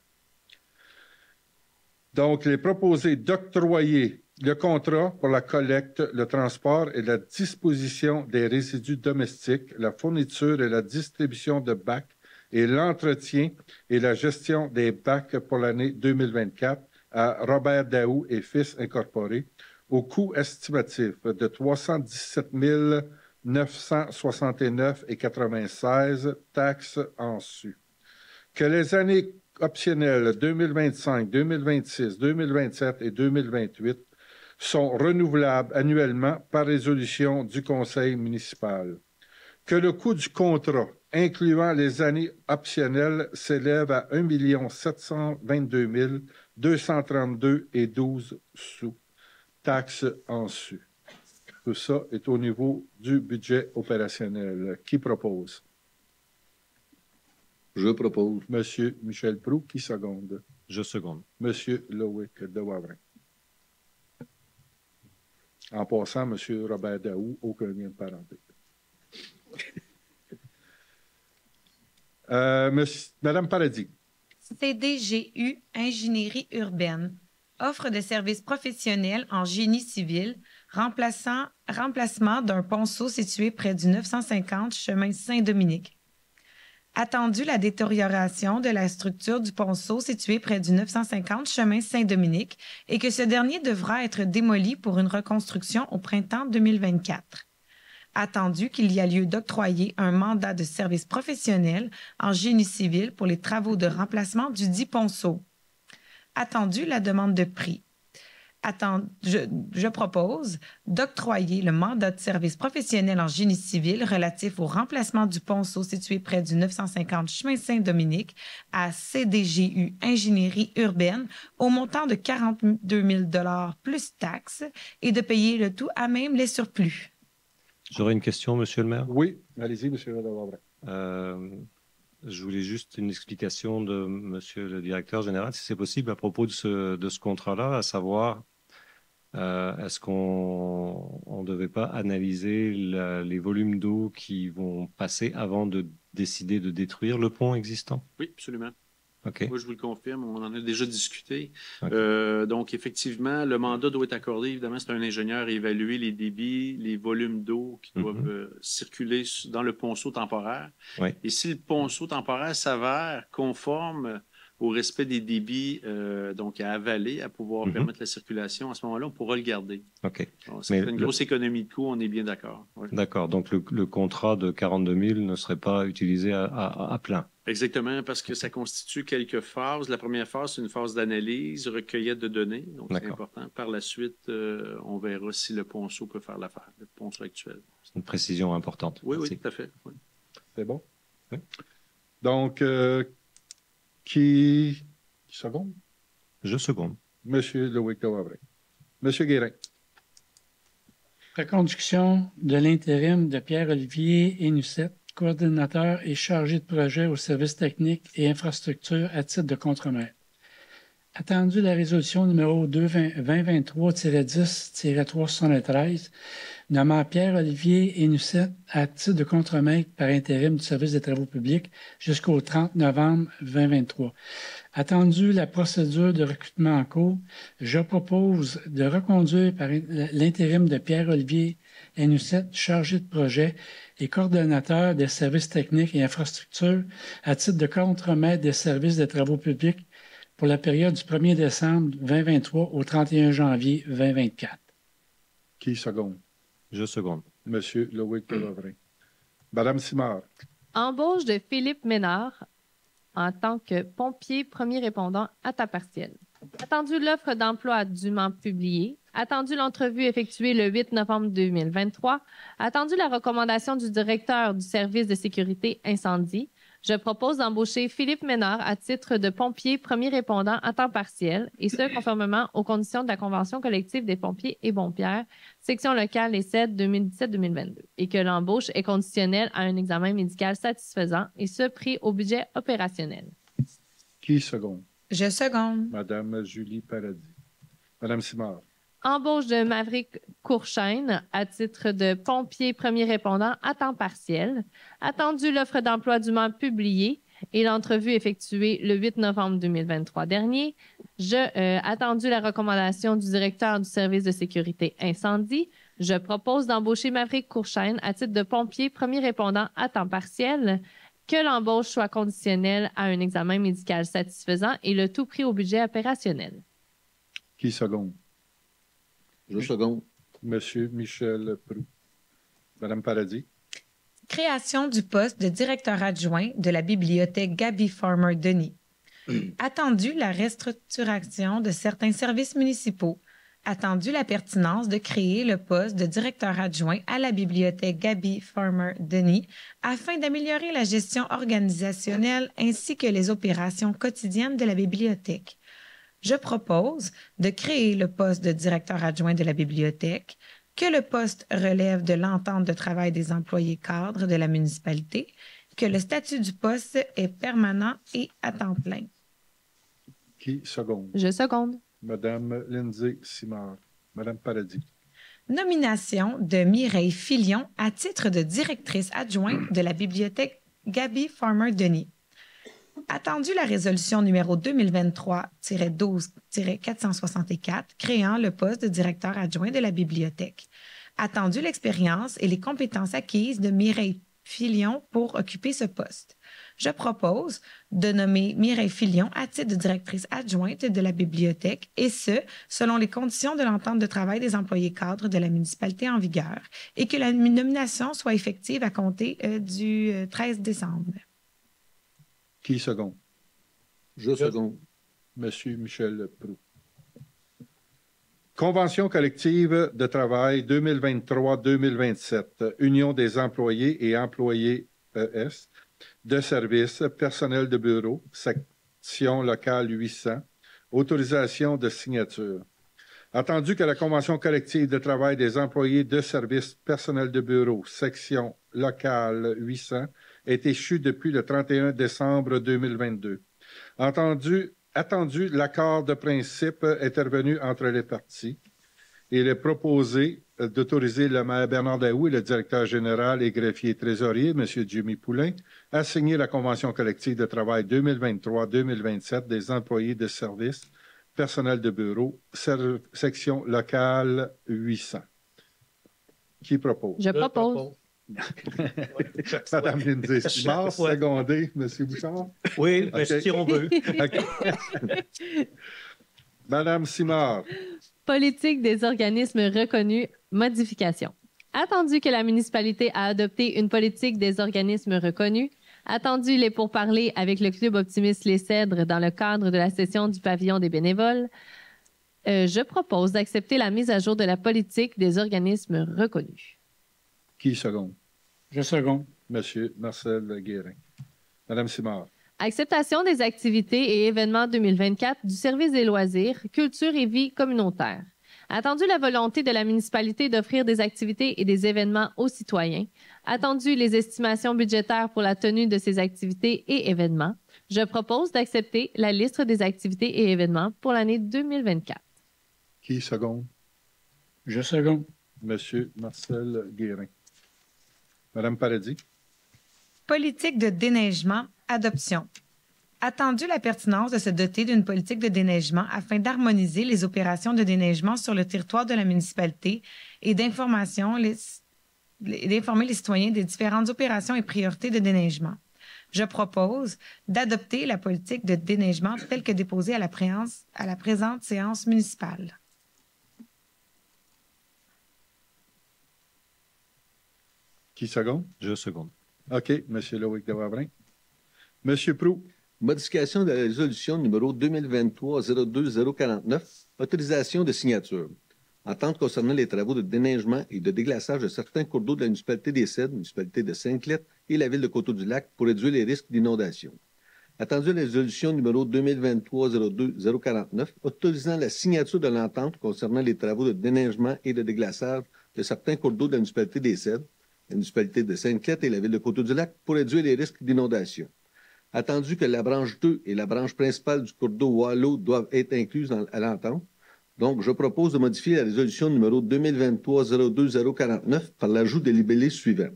Donc, il est proposé d'octroyer le contrat pour la collecte, le transport et la disposition des résidus domestiques, la fourniture et la distribution de bacs et l'entretien et la gestion des bacs pour l'année 2024 à Robert Daou et Fils Incorporé au coût estimatif de 317 969,96 taxes en su. Que les années optionnelles 2025, 2026, 2027 et 2028 sont renouvelables annuellement par résolution du Conseil municipal. Que le coût du contrat, incluant les années optionnelles, s'élève à 1 722 232,12 sous, taxes en su. Tout ça est au niveau du budget opérationnel. Qui propose? Je propose. Monsieur Michel Proulx, qui seconde? Je seconde. Monsieur Loïc de Wavrin. En passant, Monsieur Robert Daou, aucun lien de parenté. Madame Paradis. CDGU Ingénierie urbaine. Offre de services professionnels en génie civil, remplacement d'un ponceau situé près du 950 chemin Saint-Dominique. Attendu la détérioration de la structure du ponceau situé près du 950 chemin Saint-Dominique et que ce dernier devra être démoli pour une reconstruction au printemps 2024. Attendu qu'il y a lieu d'octroyer un mandat de service professionnel en génie civil pour les travaux de remplacement du dit ponceau. Attendu la demande de prix. Je propose d'octroyer le mandat de service professionnel en génie civil relatif au remplacement du ponceau situé près du 950 chemin Saint-Dominique à CDGU Ingénierie urbaine au montant de 42 000 $ plus taxes et de payer le tout à même les surplus. J'aurais une question, Monsieur le maire. Oui, allez-y, M. Lawavrin. Je voulais juste une explication de Monsieur le directeur général, si c'est possible, à propos de ce contrat-là, à savoir, est-ce qu'on ne devait pas analyser les volumes d'eau qui vont passer avant de décider de détruire le pont existant? Oui, absolument. Okay. Moi, je vous le confirme, on en a déjà discuté. Okay. Donc, effectivement, le mandat doit être accordé. Évidemment, c'est un ingénieur à évaluer les débits, les volumes d'eau qui doivent circuler dans le ponceau temporaire. Oui. Et si le ponceau temporaire s'avère conforme au respect des débits donc à avaler, à pouvoir permettre la circulation, à ce moment-là, on pourra le garder. OK. Donc, ça fait une grosse économie de coût, on est bien d'accord. Oui. D'accord. Donc, le contrat de 42 000 ne serait pas utilisé à plein. Exactement, parce que ça constitue quelques phases. La première phase, c'est une phase d'analyse, recueillette de données. Donc, c'est important. Par la suite, on verra si le ponceau peut faire l'affaire, le ponceau actuel. C'est une précision importante. Oui, Merci. oui, tout à fait. Oui. C'est bon? Oui. Donc, qui seconde? Je seconde. Monsieur Loïc Lawavrin. Monsieur Guérin. Reconduction de l'intérim de Pierre-Olivier Hénussette, coordonnateur et chargé de projet au service technique et infrastructure à titre de contremaître. Attendu la résolution numéro 2023-10-373, nommant Pierre-Olivier Hénussette à titre de contremaître par intérim du service des travaux publics jusqu'au 30 novembre 2023. Attendu la procédure de recrutement en cours, je propose de reconduire par l'intérim de Pierre-Olivier Hénussette, chargé de projet et coordonnateur des services techniques et infrastructures à titre de contremaître des services des travaux publics pour la période du 1er décembre 2023 au 31 janvier 2024. Qui seconde? Je seconde. Monsieur Loïc Lawavrin. Madame Simard. Embauche de Philippe Ménard en tant que pompier premier répondant à temps partiel. Attendu l'offre d'emploi dûment publiée. Attendu l'entrevue effectuée le 8 novembre 2023. Attendu la recommandation du directeur du service de sécurité incendie. Je propose d'embaucher Philippe Ménard à titre de pompier premier répondant à temps partiel, et ce, conformément aux conditions de la Convention collective des pompiers et pompières, section locale et 7 2017-2022, et que l'embauche est conditionnelle à un examen médical satisfaisant, et ce, pris au budget opérationnel. Qui seconde? Je seconde. Madame Julie Paradis. Madame Simard. Embauche de Maverick Courchaine à titre de pompier premier répondant à temps partiel. Attendu l'offre d'emploi dûment publiée et l'entrevue effectuée le 8 novembre 2023 dernier. Attendu la recommandation du directeur du service de sécurité incendie. Je propose d'embaucher Maverick Courchaine à titre de pompier premier répondant à temps partiel. Que l'embauche soit conditionnelle à un examen médical satisfaisant et le tout pris au budget opérationnel. Qui seconde? Je seconde. Monsieur Michel Proulx. Madame Paradis. Création du poste de directeur adjoint de la bibliothèque Gaby Farmer-Denis. Attendu la restructuration de certains services municipaux. Attendu la pertinence de créer le poste de directeur adjoint à la bibliothèque Gaby Farmer-Denis afin d'améliorer la gestion organisationnelle ainsi que les opérations quotidiennes de la bibliothèque. Je propose de créer le poste de directeur adjoint de la bibliothèque, que le poste relève de l'entente de travail des employés cadres de la municipalité, que le statut du poste est permanent et à temps plein. Qui seconde? Je seconde. Madame Lindsay Simard. Madame Paradis. Nomination de Mireille Filion à titre de directrice adjointe de la bibliothèque Gaby Farmer-Denis. Attendu la résolution numéro 2023-12-464 créant le poste de directeur adjoint de la bibliothèque. Attendu l'expérience et les compétences acquises de Mireille Filion pour occuper ce poste. Je propose de nommer Mireille Filion à titre de directrice adjointe de la bibliothèque, et ce, selon les conditions de l'entente de travail des employés cadres de la municipalité en vigueur, et que la nomination soit effective à compter du 13 décembre. Qui seconde? Je seconde. Monsieur Michel Proulx. Convention collective de travail 2023-2027, Union des employés et employés ES, de services, personnel de bureau, section locale 800, autorisation de signature. Attendu que la Convention collective de travail des employés de services, personnel de bureau, section locale 800, est échue depuis le 31 décembre 2022. Attendu, l'accord de principe intervenu entre les parties. Il est proposé d'autoriser le maire Bernard Daoust et le directeur général et greffier trésorier, M. Jimmy Poulain, à signer la Convention collective de travail 2023-2027 des employés de services, personnel de bureau, section locale 800. Qui propose? Je propose. Madame Lindsay Simard, secondé, M. Bouchard? Oui, okay. Si on veut. Okay. Madame Simard. Politique des organismes reconnus, modification. Attendu que la municipalité a adopté une politique des organismes reconnus, attendu les pourparlers avec le Club optimiste Les Cèdres dans le cadre de la session du pavillon des bénévoles, je propose d'accepter la mise à jour de la politique des organismes reconnus. Qui seconde? Je seconde. Monsieur Marcel Guérin. Madame Simard. Acceptation des activités et événements 2024 du service des loisirs, culture et vie communautaire. Attendu la volonté de la municipalité d'offrir des activités et des événements aux citoyens. Attendu les estimations budgétaires pour la tenue de ces activités et événements. Je propose d'accepter la liste des activités et événements pour l'année 2024. Qui seconde? Je seconde. Monsieur Marcel Guérin. Madame Paradis. Politique de déneigement, adoption. Attendu la pertinence de se doter d'une politique de déneigement afin d'harmoniser les opérations de déneigement sur le territoire de la municipalité et d'informer les citoyens des différentes opérations et priorités de déneigement. Je propose d'adopter la politique de déneigement telle que déposée à la présente séance municipale. Qui seconde? Je seconde. OK. M. Loïc de Wavrin. M. Proulx. Modification de la résolution numéro 2023-02049, autorisation de signature. Entente concernant les travaux de déneigement et de déglaçage de certains cours d'eau de la municipalité des Cèdres, municipalité de Sainte-Clette et la ville de Coteau-du-Lac pour réduire les risques d'inondation. Attendu la résolution numéro 2023-02049, autorisant la signature de l'entente concernant les travaux de déneigement et de déglaçage de certains cours d'eau de la municipalité des Cèdres, la municipalité de Sainte-Clette et la ville de Coteau-du-Lac pour réduire les risques d'inondation. Attendu que la branche 2 et la branche principale du cours d'eau Wallow doivent être incluses à l'entente, donc je propose de modifier la résolution numéro 2023-02049 par l'ajout des libellés suivants.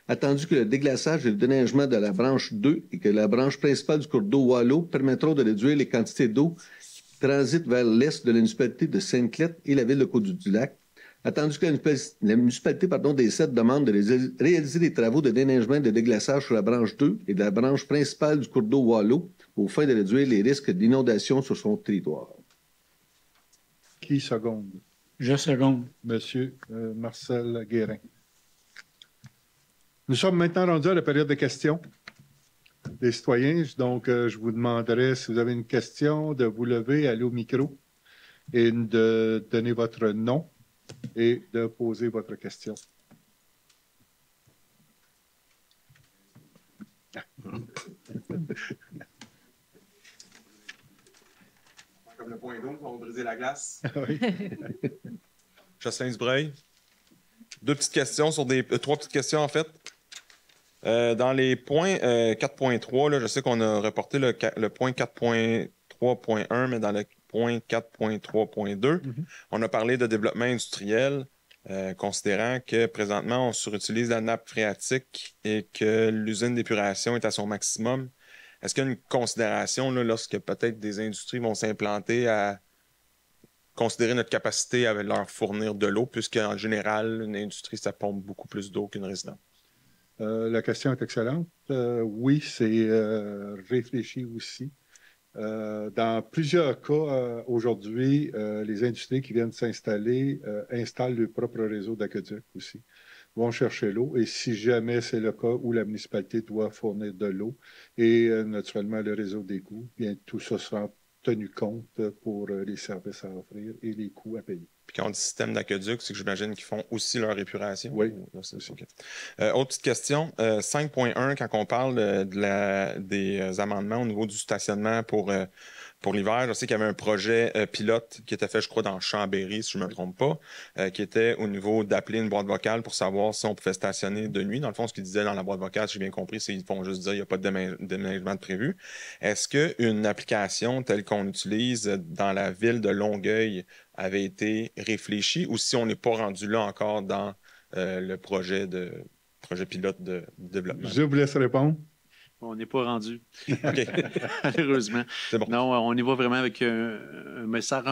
Attendu que le déglaçage et le déneigement de la branche 2 et que la branche principale du cours d'eau Wallow permettront de réduire les quantités d'eau qui transitent vers l'est de la municipalité de Sainte-Clette et la ville de Coteau-du-Lac. Attendu que la municipalité des Cèdres demande de réaliser des travaux de déneigement et de déglaçage sur la branche 2 et de la branche principale du cours d'eau Wallow aux fins de réduire les risques d'inondation sur son territoire. Qui seconde? Je seconde. Monsieur Marcel Guérin. Nous sommes maintenant rendus à la période de questions des citoyens. Donc, je vous demanderai, si vous avez une question, de vous lever, aller au micro et de donner votre nom et de poser votre question. Comme le point d'eau, on va briser la glace. Oui. Jocelyn Dubreuil. Trois petites questions en fait. Dans les points 4.3, je sais qu'on a reporté le point 4.3.1, mais dans le point 4.3.2, on a parlé de développement industriel, considérant que présentement, on surutilise la nappe phréatique et que l'usine d'épuration est à son maximum. Est-ce qu'il y a une considération là, lorsque peut-être des industries vont s'implanter à considérer notre capacité à leur fournir de l'eau, puisqu'en général, une industrie, ça pompe beaucoup plus d'eau qu'une résidence? La question est excellente. Oui, c'est réfléchi aussi. Dans plusieurs cas, aujourd'hui, les industries qui viennent s'installer installent leur propre réseau d'aqueduc aussi, vont chercher l'eau. Et si jamais c'est le cas où la municipalité doit fournir de l'eau et naturellement le réseau d'égouts, bien tout ça sera tenu compte pour les services à offrir et les coûts à payer. Puis quand on dit système d'aqueduc, c'est que j'imagine qu'ils font aussi leur épuration. Oui. Okay. Autre petite question. 5.1, quand on parle des amendements au niveau du stationnement pour l'hiver, je sais qu'il y avait un projet pilote qui était fait, je crois, dans Chambéry, si je ne me trompe pas, qui était au niveau d'appeler une boîte vocale pour savoir si on pouvait stationner de nuit. Dans le fond, ce qu'ils disaient dans la boîte vocale, si j'ai bien compris, c'est qu'ils font juste dire qu'il n'y a pas de déménagement de prévu. Est-ce qu'une application telle qu'on utilise dans la ville de Longueuil avait été réfléchie ou si on n'est pas rendu là encore dans le projet pilote de développement? Je vous laisse répondre. On n'est pas rendu. OK. Malheureusement. C'est bon. Non, on y va vraiment avec un message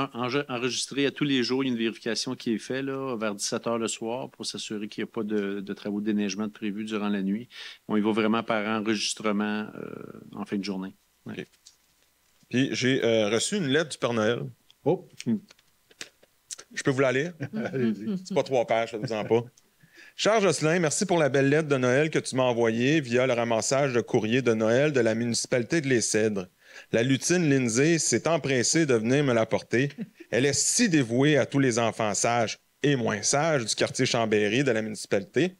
enregistré à tous les jours. Il y a une vérification qui est faite là, vers 17 h le soir pour s'assurer qu'il n'y a pas de travaux de déneigement de prévus durant la nuit. On y va vraiment par enregistrement en fin de journée. Ouais. OK. Puis j'ai reçu une lettre du Père Noël. Oh! Je peux vous la lire? Allez-y. C'est pas 3 pages, faites-vous-en pas. Cher Jocelyn, merci pour la belle lettre de Noël que tu m'as envoyée via le ramassage de courrier de Noël de la municipalité de Les-Cèdres. La lutine Lindsay s'est empressée de venir me l'apporter. Elle est si dévouée à tous les enfants sages et moins sages du quartier Chambéry de la municipalité.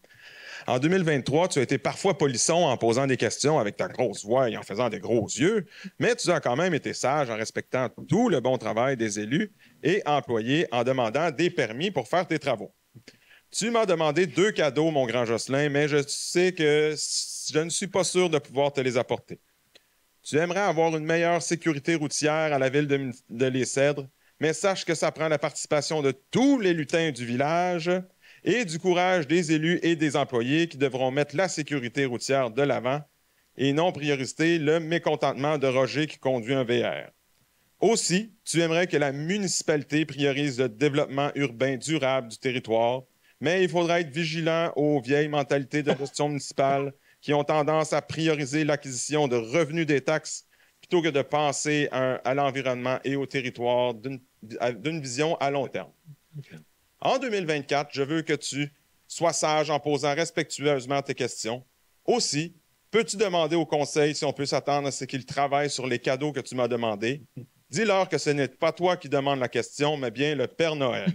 En 2023, tu as été parfois polisson en posant des questions avec ta grosse voix et en faisant des gros yeux, mais tu as quand même été sage en respectant tout le bon travail des élus et employés en demandant des permis pour faire tes travaux. Tu m'as demandé 2 cadeaux, mon grand Jocelyn, mais je sais que je ne suis pas sûr de pouvoir te les apporter. Tu aimerais avoir une meilleure sécurité routière à la ville de Les-Cèdres, mais sache que ça prend la participation de tous les lutins du village et du courage des élus et des employés qui devront mettre la sécurité routière de l'avant et non prioriser le mécontentement de Roger qui conduit un VR. Aussi, tu aimerais que la municipalité priorise le développement urbain durable du territoire, mais il faudra être vigilant aux vieilles mentalités de gestion municipale qui ont tendance à prioriser l'acquisition de revenus des taxes plutôt que de penser à l'environnement et au territoire d'une vision à long terme. Okay. En 2024, je veux que tu sois sage en posant respectueusement tes questions. Aussi, peux-tu demander au conseil si on peut s'attendre à ce qu'il travaille sur les cadeaux que tu m'as demandés? Dis-leur que ce n'est pas toi qui demande la question, mais bien le Père Noël.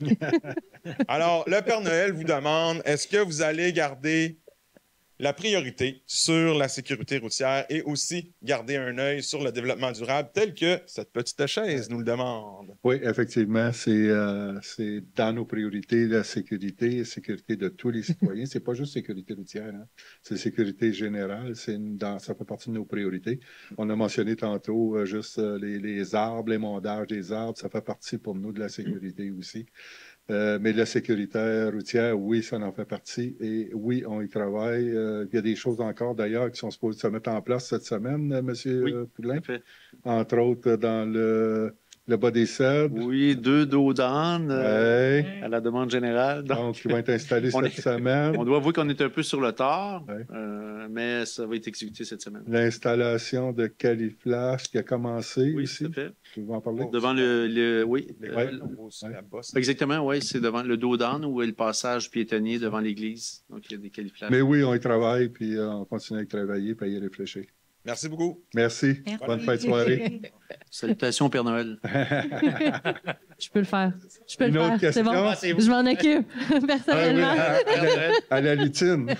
Alors, le Père Noël vous demande, est-ce que vous allez garder la priorité sur la sécurité routière et aussi garder un œil sur le développement durable tel que cette petite chaise nous le demande? Oui, effectivement, c'est dans nos priorités, la sécurité de tous les citoyens. C'est pas juste sécurité routière, hein. C'est sécurité générale, ça fait partie de nos priorités. On a mentionné tantôt juste les arbres, les mondages des arbres, ça fait partie pour nous de la sécurité aussi. Mais la sécurité routière, oui, ça en fait partie. Et oui, on y travaille. Il y a des choses encore, d'ailleurs, qui sont supposées se mettre en place cette semaine, M. Poulin. Entre autres, dans le bas des Cèdres. Oui, 2 dos d'âne à la demande générale. Donc, ils vont être installés cette semaine. On doit avouer qu'on est un peu sur le tard, mais ça va être exécuté cette semaine. L'installation de Califlash qui a commencé oui, ici. Tout à fait. Tu veux en parler? Devant exactement, oui, c'est devant le dos d'âne ou le passage piétonnier devant l'église. Donc, il y a des Califlash. Mais oui, on y travaille, puis on continue à y travailler, puis à y réfléchir. Merci beaucoup. Merci. Bonne fin de soirée. Salutations, Père Noël. Je peux le faire. Je peux Une le autre faire. C'est bon. question? Je m'en occupe, personnellement. À la lutine.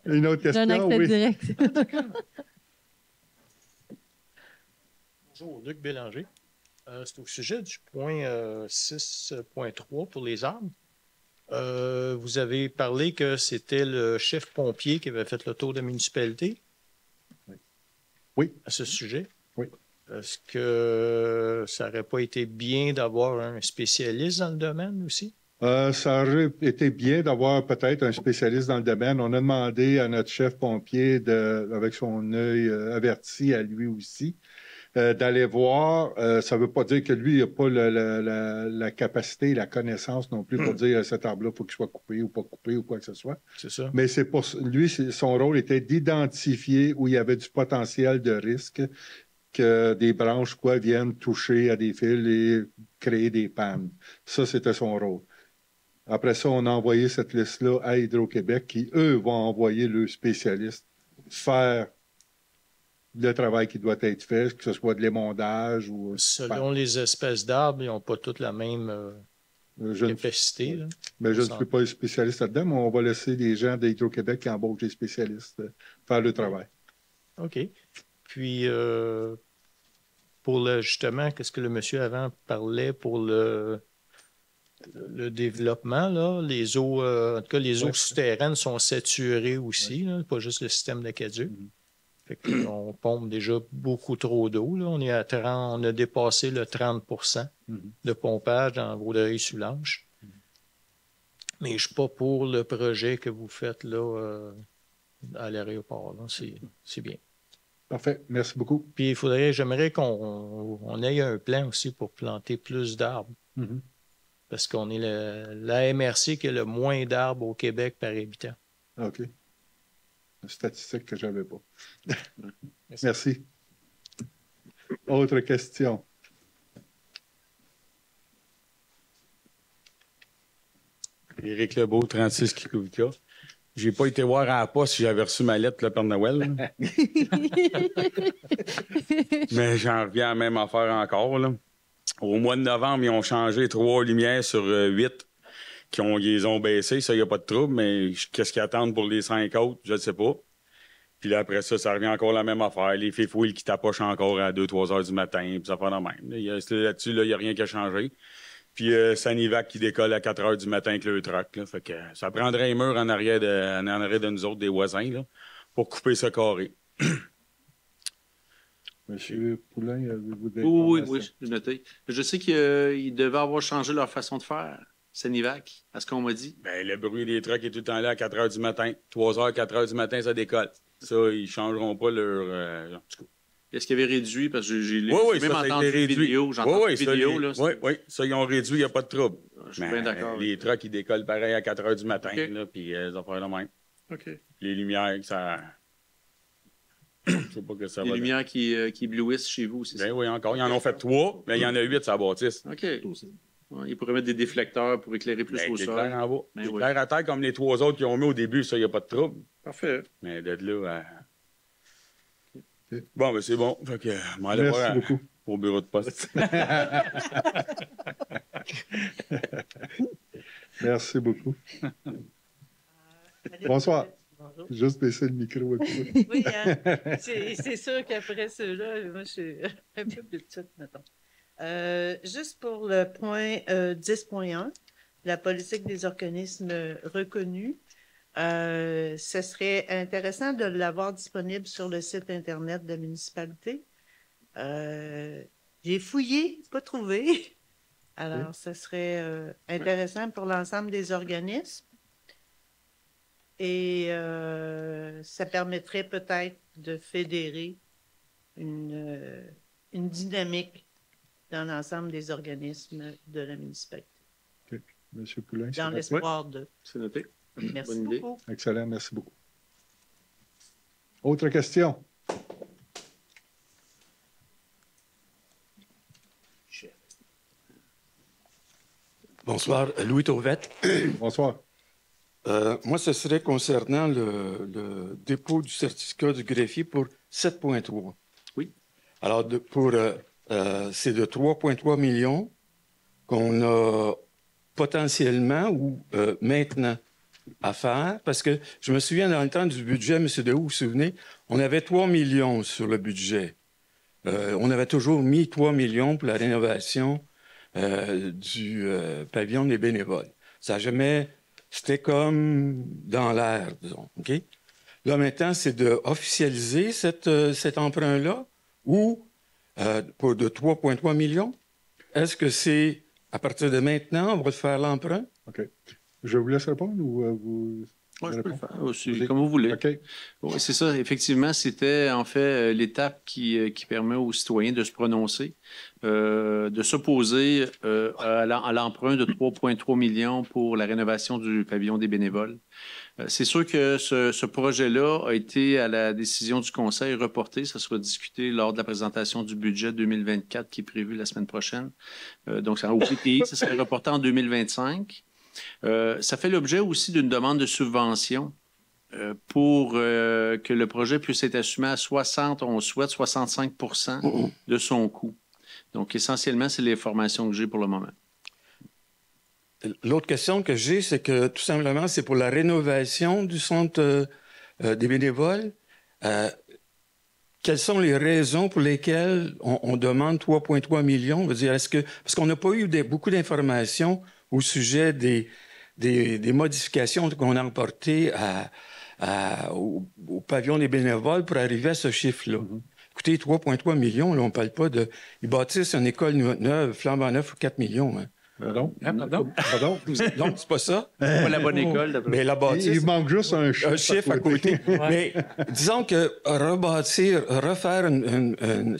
Une autre question? J'ai un accès direct. Bonjour, Luc Bélanger. C'est au sujet du point 6.3 pour les arbres. Vous avez parlé que c'était le chef pompier qui avait fait le tour de la municipalité. Oui. À ce sujet. Oui. Est-ce que ça n'aurait pas été bien d'avoir un spécialiste dans le domaine aussi? Ça aurait été bien d'avoir peut-être un spécialiste dans le domaine. On a demandé à notre chef pompier, avec son œil averti à lui aussi, d'aller voir. Ça ne veut pas dire que lui n'a pas la capacité, la connaissance non plus pour dire cet arbre-là, il faut qu'il soit coupé ou pas coupé ou quoi que ce soit. C'est ça. Mais c'est pour lui, son rôle était d'identifier où il y avait du potentiel de risque que des branches viennent toucher à des fils et créer des pannes. Ça, c'était son rôle. Après ça, on a envoyé cette liste-là à Hydro-Québec qui, eux, vont envoyer le spécialiste faire le travail qui doit être fait, que ce soit de l'émondage ou... Selon les espèces d'arbres, ils n'ont pas toutes la même capacité. Là. Mais je ne suis pas spécialiste là-dedans, mais on va laisser les gens d'Hydro-Québec qui embauchent des spécialistes faire le travail. OK. Puis, pour justement, qu'est-ce que le monsieur avant parlait pour le développement, là, les eaux, en tout cas, les eaux souterraines sont saturées aussi, là, pas juste le système d'aqueduc. Fait qu'on pompe déjà beaucoup trop d'eau. Là. On a dépassé le 30 de pompage dans Vaudreuil-Soulanges. Mais je ne suis pas pour le projet que vous faites là, à l'aéroport. C'est bien. Parfait. Merci beaucoup. Puis j'aimerais qu'on ait un plan aussi pour planter plus d'arbres. Parce qu'on est la MRC qui a le moins d'arbres au Québec par habitant. OK. Une statistique que je n'avais pas. Merci. Autre question. Éric Lebeau, 36 Kikouvika. J'ai pas été voir à la poste si j'avais reçu ma lettre le Père Noël. Mais j'en reviens à la même affaire encore. Là. Au mois de novembre, ils ont changé 3 lumières sur 8 ils ont baissé. Ça, il n'y a pas de trouble, mais qu'est-ce qu'ils attendent pour les 5 autres? Je ne sais pas. Puis là, après ça, ça revient encore la même affaire. Les fifouilles qui tapochent encore à 2-3 heures du matin, puis ça fait la même. Là-dessus, il n'y a rien qui a changé. Puis Sanivac qui décolle à 4 heures du matin avec le truck. Là. Fait que ça prendrait un mur en arrière de nous autres, des voisins, là, pour couper ce carré. Monsieur Poulain, avez-vous des Oui, j'ai noté. Je sais qu'ils devaient avoir changé leur façon de faire, Sanivac, à ce qu'on m'a dit. Bien, le bruit des trucks est tout le temps là à 4 heures du matin. 3 heures, 4 heures du matin, ça décolle. Ça, ils ne changeront pas leur... Est-ce qu'ils avaient réduit? Parce que j'ai même entendu une vidéo. J'ai entendu une vidéo. Oui, ça, ils ont réduit, il n'y a pas de trouble. Je suis bien d'accord. Les trucks, ils décollent pareil à 4 heures du matin, là, puis ils ont fait le même. OK. Les lumières, ça... Je sais pas que ça les va... lumières qui éblouissent chez vous, c'est ça? Oui, encore. Ils en ont fait 3, mais il y en a 8 sur la bâtisse. OK. Ouais, ils pourraient mettre des déflecteurs pour éclairer plus au sol. En bas. L'éclair à terre comme les 3 autres qu'ils ont mis au début, ça, il n'y a pas de trouble. Parfait. Mais d'être là... Bon, ben c'est bon. Fait que, merci beaucoup. Au bureau de poste. Merci beaucoup. Bonsoir. Bonjour. Juste baisser le micro un peu. Oui, hein? C'est sûr qu'après ceux-là, moi, je suis un peu plus petite, mettons. Juste pour le point 10.1, la politique des organismes reconnus, ce serait intéressant de l'avoir disponible sur le site Internet de la municipalité. J'ai fouillé, pas trouvé. Alors, ce serait intéressant pour l'ensemble des organismes. Et ça permettrait peut-être de fédérer une dynamique dans l'ensemble des organismes de la municipalité. Okay. Monsieur Poulain, dans l'espoir de... C'est noté. Merci beaucoup. Excellent, merci beaucoup. Autre question? Bonsoir, Louis Tauvette. Bonsoir. Moi, ce serait concernant le dépôt du certificat du greffier pour 7,3. Oui. Alors, c'est de 3,3 millions qu'on a potentiellement ou maintenant à faire, parce que je me souviens dans le temps du budget, M. Dehaut, vous vous souvenez, on avait 3 millions sur le budget. On avait toujours mis 3 millions pour la rénovation du pavillon des bénévoles. Ça n'a jamais... C'était comme dans l'air, disons. OK? Là, maintenant, c'est d'officialiser cet emprunt-là ou pour de 3,3 millions. Est-ce que c'est à partir de maintenant, on va faire l'emprunt? OK. Je vous laisse répondre ou vous... Oui, je peux le faire aussi, comme vous voulez. OK. Oui, c'est ça. Effectivement, c'était en fait l'étape qui permet aux citoyens de se prononcer, de s'opposer à l'emprunt de 3,3 millions pour la rénovation du pavillon des bénévoles. C'est sûr que ce projet-là a été, à la décision du Conseil, reporté. Ça sera discuté lors de la présentation du budget 2024 qui est prévu la semaine prochaine. Donc, au PTI, ça serait reporté en 2025. Ça fait l'objet aussi d'une demande de subvention pour que le projet puisse être assumé à 65 de son coût. Donc, essentiellement, c'est les formations que j'ai pour le moment. L'autre question que j'ai, c'est que tout simplement, c'est pour la rénovation du centre des bénévoles. Quelles sont les raisons pour lesquelles on demande 3,3 millions? Je veux dire, parce qu'on n'a pas eu beaucoup d'informations au sujet des modifications qu'on a apportées au pavillon des bénévoles pour arriver à ce chiffre-là. Écoutez, 3,3 millions, là, on ne parle pas de... Ils bâtissent une école neuve, flambant neuf, pour 4 millions. Hein. Pardon? Pardon? Non, c'est pas ça. C'est pas la bonne école. Mais la bâtisse, il manque juste un chiffre à côté. Mais disons que refaire une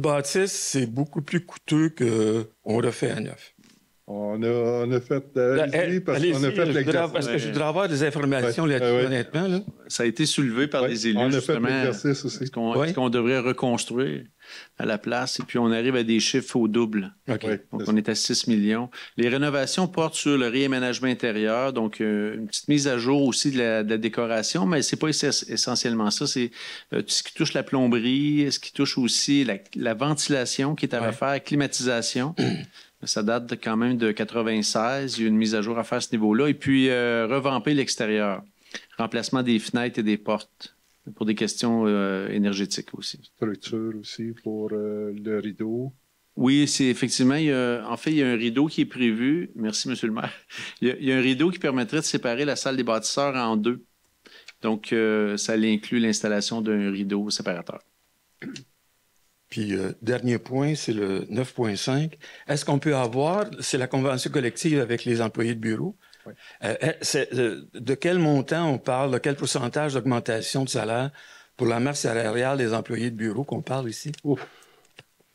bâtisse, c'est beaucoup plus coûteux qu'on refait à neuf. On a fait... allez-y, parce qu'on a fait l'exercice. Parce que je voudrais avoir des informations là-dessus, honnêtement. Là. Ça a été soulevé par les élus, on a justement. fait l'exercice aussi. Est-ce qu'on devrait reconstruire à la place? Et puis, on arrive à des chiffres au double. Okay. Donc, on est à 6 millions. Les rénovations portent sur le réaménagement intérieur, donc une petite mise à jour aussi de la décoration, mais c'est pas essentiellement ça. C'est tout ce qui touche la plomberie, ce qui touche aussi la ventilation qui est à refaire, climatisation. Ça date quand même de 96. Il y a une mise à jour à faire à ce niveau-là. Et puis, revamper l'extérieur. Remplacement des fenêtres et des portes pour des questions énergétiques aussi. Structure aussi pour le rideau. Oui, c'est effectivement, il y a un rideau qui est prévu. Merci, M. le maire. Il y a un rideau qui permettrait de séparer la salle des bâtisseurs en deux. Donc, ça inclut l'installation d'un rideau séparateur. Puis, dernier point, c'est le 9.5. Est-ce qu'on peut avoir, c'est la convention collective avec les employés de bureau, oui. De quel montant on parle, de quel pourcentage d'augmentation de salaire pour la masse salariale des employés de bureau qu'on parle ici? Ouf.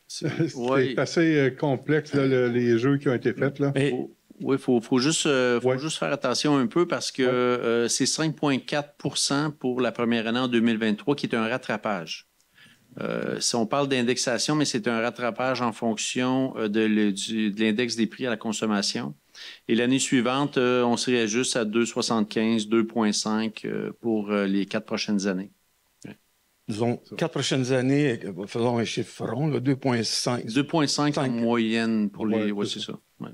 C'est assez complexe, là, les jeux qui ont été faits. Là. Mais... Oui, il faut juste faire attention un peu parce que c'est 5,4 pour la première année en 2023 qui est un rattrapage. Si on parle d'indexation, mais c'est un rattrapage en fonction de l'index des prix à la consommation. Et l'année suivante, on se réajuste à 2,75, 2,5 pour les 4 prochaines années. Disons, 4 prochaines années, faisons un chiffre rond, 2,5. 2,5 en moyenne pour les... Oui, c'est ça. Ouais.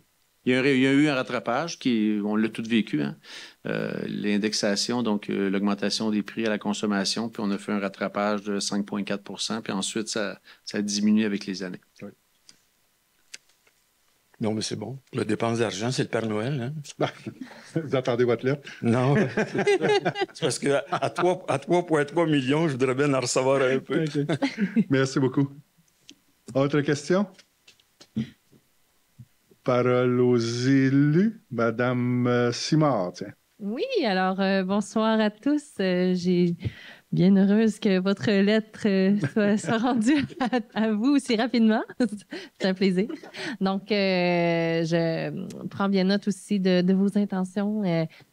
Il y a eu un rattrapage, on l'a tout vécu, hein? L'indexation, donc l'augmentation des prix à la consommation, puis on a fait un rattrapage de 5,4 puis ensuite, ça diminue avec les années. Oui. Non, mais c'est bon. La dépense d'argent, c'est le Père Noël. Hein? Vous attendez votre lettre? Non. C'est parce qu'à 3,3 millions, je voudrais bien en recevoir un peu. Okay. Merci beaucoup. Autre question? Parole aux élus. Madame Simard, tiens. Oui, alors bonsoir à tous. J'ai bien heureuse que votre lettre soit rendue à vous aussi rapidement. C'est un plaisir. Donc, je prends bien note aussi de vos intentions.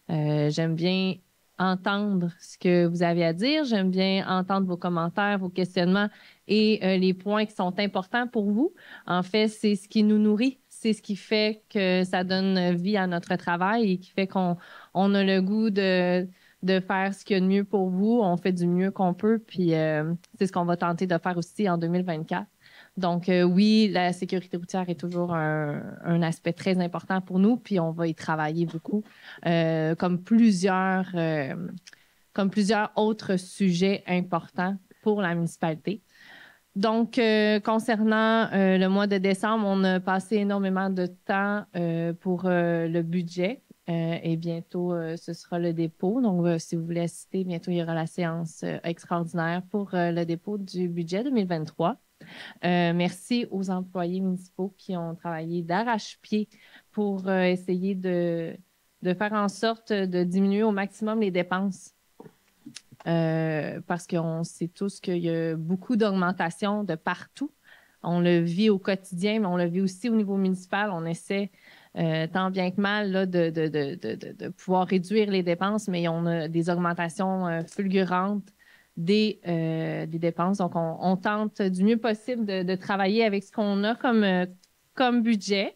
J'aime bien entendre ce que vous avez à dire. J'aime bien entendre vos commentaires, vos questionnements et les points qui sont importants pour vous. En fait, c'est ce qui nous nourrit. C'est ce qui fait que ça donne vie à notre travail et qui fait qu'on a le goût de faire ce qu'il y a de mieux pour vous. On fait du mieux qu'on peut, puis c'est ce qu'on va tenter de faire aussi en 2024. Donc, oui, la sécurité routière est toujours un aspect très important pour nous, puis on va y travailler beaucoup, comme plusieurs autres sujets importants pour la municipalité. Donc, concernant le mois de décembre, on a passé énormément de temps pour le budget et bientôt, ce sera le dépôt. Donc, si vous voulez assister, bientôt, il y aura la séance extraordinaire pour le dépôt du budget 2023. Merci aux employés municipaux qui ont travaillé d'arrache-pied pour essayer de de faire en sorte de diminuer au maximum les dépenses. Parce qu'on sait tous qu'il y a beaucoup d'augmentation de partout. On le vit au quotidien, mais on le vit aussi au niveau municipal. On essaie tant bien que mal là, de pouvoir réduire les dépenses, mais on a des augmentations fulgurantes des dépenses. Donc, on tente du mieux possible de travailler avec ce qu'on a comme budget.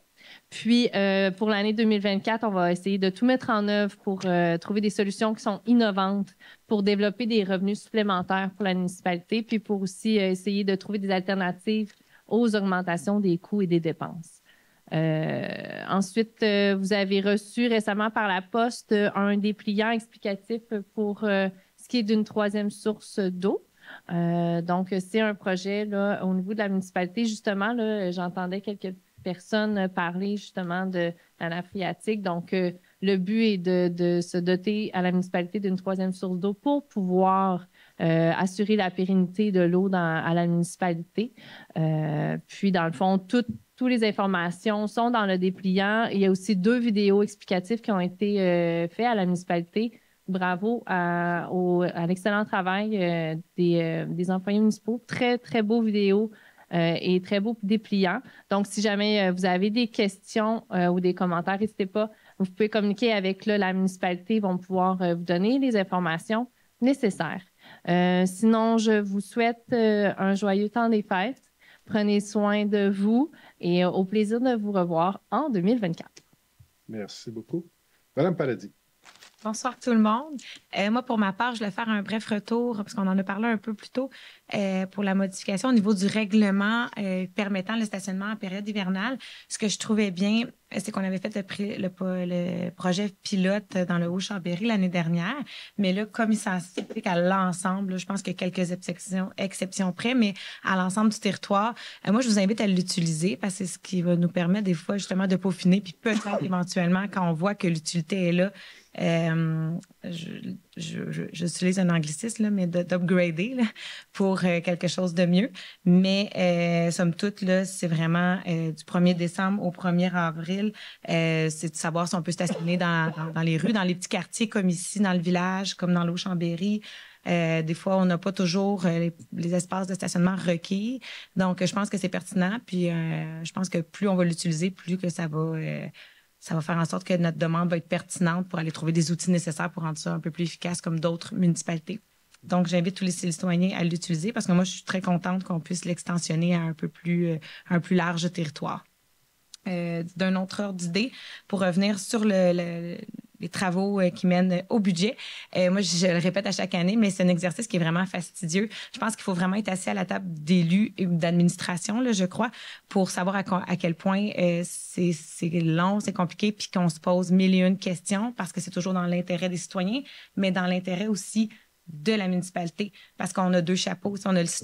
Puis, pour l'année 2024, on va essayer de tout mettre en œuvre pour trouver des solutions qui sont innovantes, pour développer des revenus supplémentaires pour la municipalité, puis pour aussi essayer de trouver des alternatives aux augmentations des coûts et des dépenses. Ensuite, vous avez reçu récemment par la poste un dépliant explicatif pour ce qui est d'une troisième source d'eau. Donc, c'est un projet là, au niveau de la municipalité. Justement, là, j'entendais quelques personnes parler justement de la nappe phréatique. Donc, le but est de se doter à la municipalité d'une troisième source d'eau pour pouvoir assurer la pérennité de l'eau à la municipalité. Puis, dans le fond, toutes les informations sont dans le dépliant. Il y a aussi 2 vidéos explicatives qui ont été faites à la municipalité. Bravo à l'excellent travail des employés municipaux. Très, très beaux vidéos et très beaux dépliants. Donc, si jamais vous avez des questions ou des commentaires, n'hésitez pas. Vous pouvez communiquer avec la municipalité. Ils vont pouvoir vous donner les informations nécessaires. Sinon, je vous souhaite un joyeux temps des fêtes. Prenez soin de vous et au plaisir de vous revoir en 2024. Merci beaucoup. Madame Paradis. Bonsoir tout le monde. Moi, pour ma part, je vais faire un bref retour, parce qu'on en a parlé un peu plus tôt, pour la modification au niveau du règlement permettant le stationnement en période hivernale. Ce que je trouvais bien, c'est qu'on avait fait le projet pilote dans le Haut-Chambéry l'année dernière, mais là, comme il s'applique à l'ensemble, là, je pense qu'il y a quelques exceptions près, mais à l'ensemble du territoire, moi, je vous invite à l'utiliser parce que c'est ce qui va nous permettre des fois justement de peaufiner, puis peut-être éventuellement, quand on voit que l'utilité est là, j'utilise un anglicisme, là, mais d'upgrader là, pour quelque chose de mieux. Mais somme toute, là, c'est vraiment du 1er décembre au 1er avril, c'est de savoir si on peut stationner dans les rues, dans les petits quartiers comme ici, dans le village, comme dans l'Haut-Chambéry. Des fois, on n'a pas toujours les espaces de stationnement requis. Donc, je pense que c'est pertinent. Puis, je pense que plus on va l'utiliser, plus que ça va faire en sorte que notre demande va être pertinente pour aller trouver des outils nécessaires pour rendre ça un peu plus efficace comme d'autres municipalités. Donc, j'invite tous les citoyens à l'utiliser parce que moi, je suis très contente qu'on puisse l'extensionner à un plus large territoire. D'un autre ordre d'idée, pour revenir sur les travaux qui mènent au budget. Moi, je le répète à chaque année, mais c'est un exercice qui est vraiment fastidieux. Je pense qu'il faut vraiment être assis à la table d'élus et d'administration, là, je crois, pour savoir à quel point c'est long, c'est compliqué, puis qu'on se pose 1001 questions parce que c'est toujours dans l'intérêt des citoyens, mais dans l'intérêt aussi de la municipalité, parce qu'on a 2 chapeaux.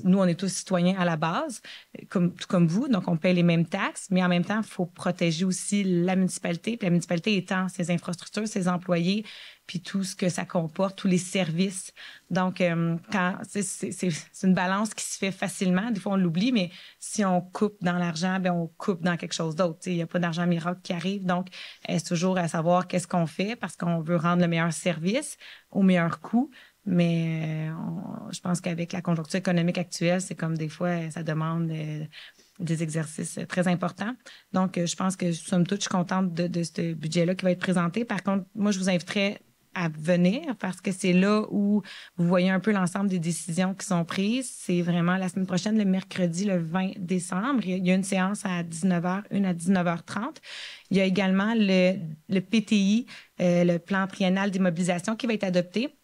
Nous, on est tous citoyens à la base, comme vous, donc on paie les mêmes taxes, mais en même temps, il faut protéger aussi la municipalité, puis la municipalité étant ses infrastructures, ses employés, puis tout ce que ça comporte, tous les services. Donc, c'est une balance qui se fait facilement. Des fois, on l'oublie, mais si on coupe dans l'argent, bien, on coupe dans quelque chose d'autre. Il n'y a pas d'argent miracle qui arrive. Donc, c'est toujours à savoir qu'est-ce qu'on fait parce qu'on veut rendre le meilleur service au meilleur coût. Mais je pense qu'avec la conjoncture économique actuelle, c'est comme des fois, ça demande des exercices très importants. Donc, je pense que, somme toute, je suis contente de ce budget-là qui va être présenté. Par contre, moi, je vous inviterais à venir parce que c'est là où vous voyez un peu l'ensemble des décisions qui sont prises. C'est vraiment la semaine prochaine, le mercredi, le 20 décembre. Il y a une séance à 19h, une à 19h30. Il y a également le PTI, le plan triennal d'immobilisation qui va être adopté.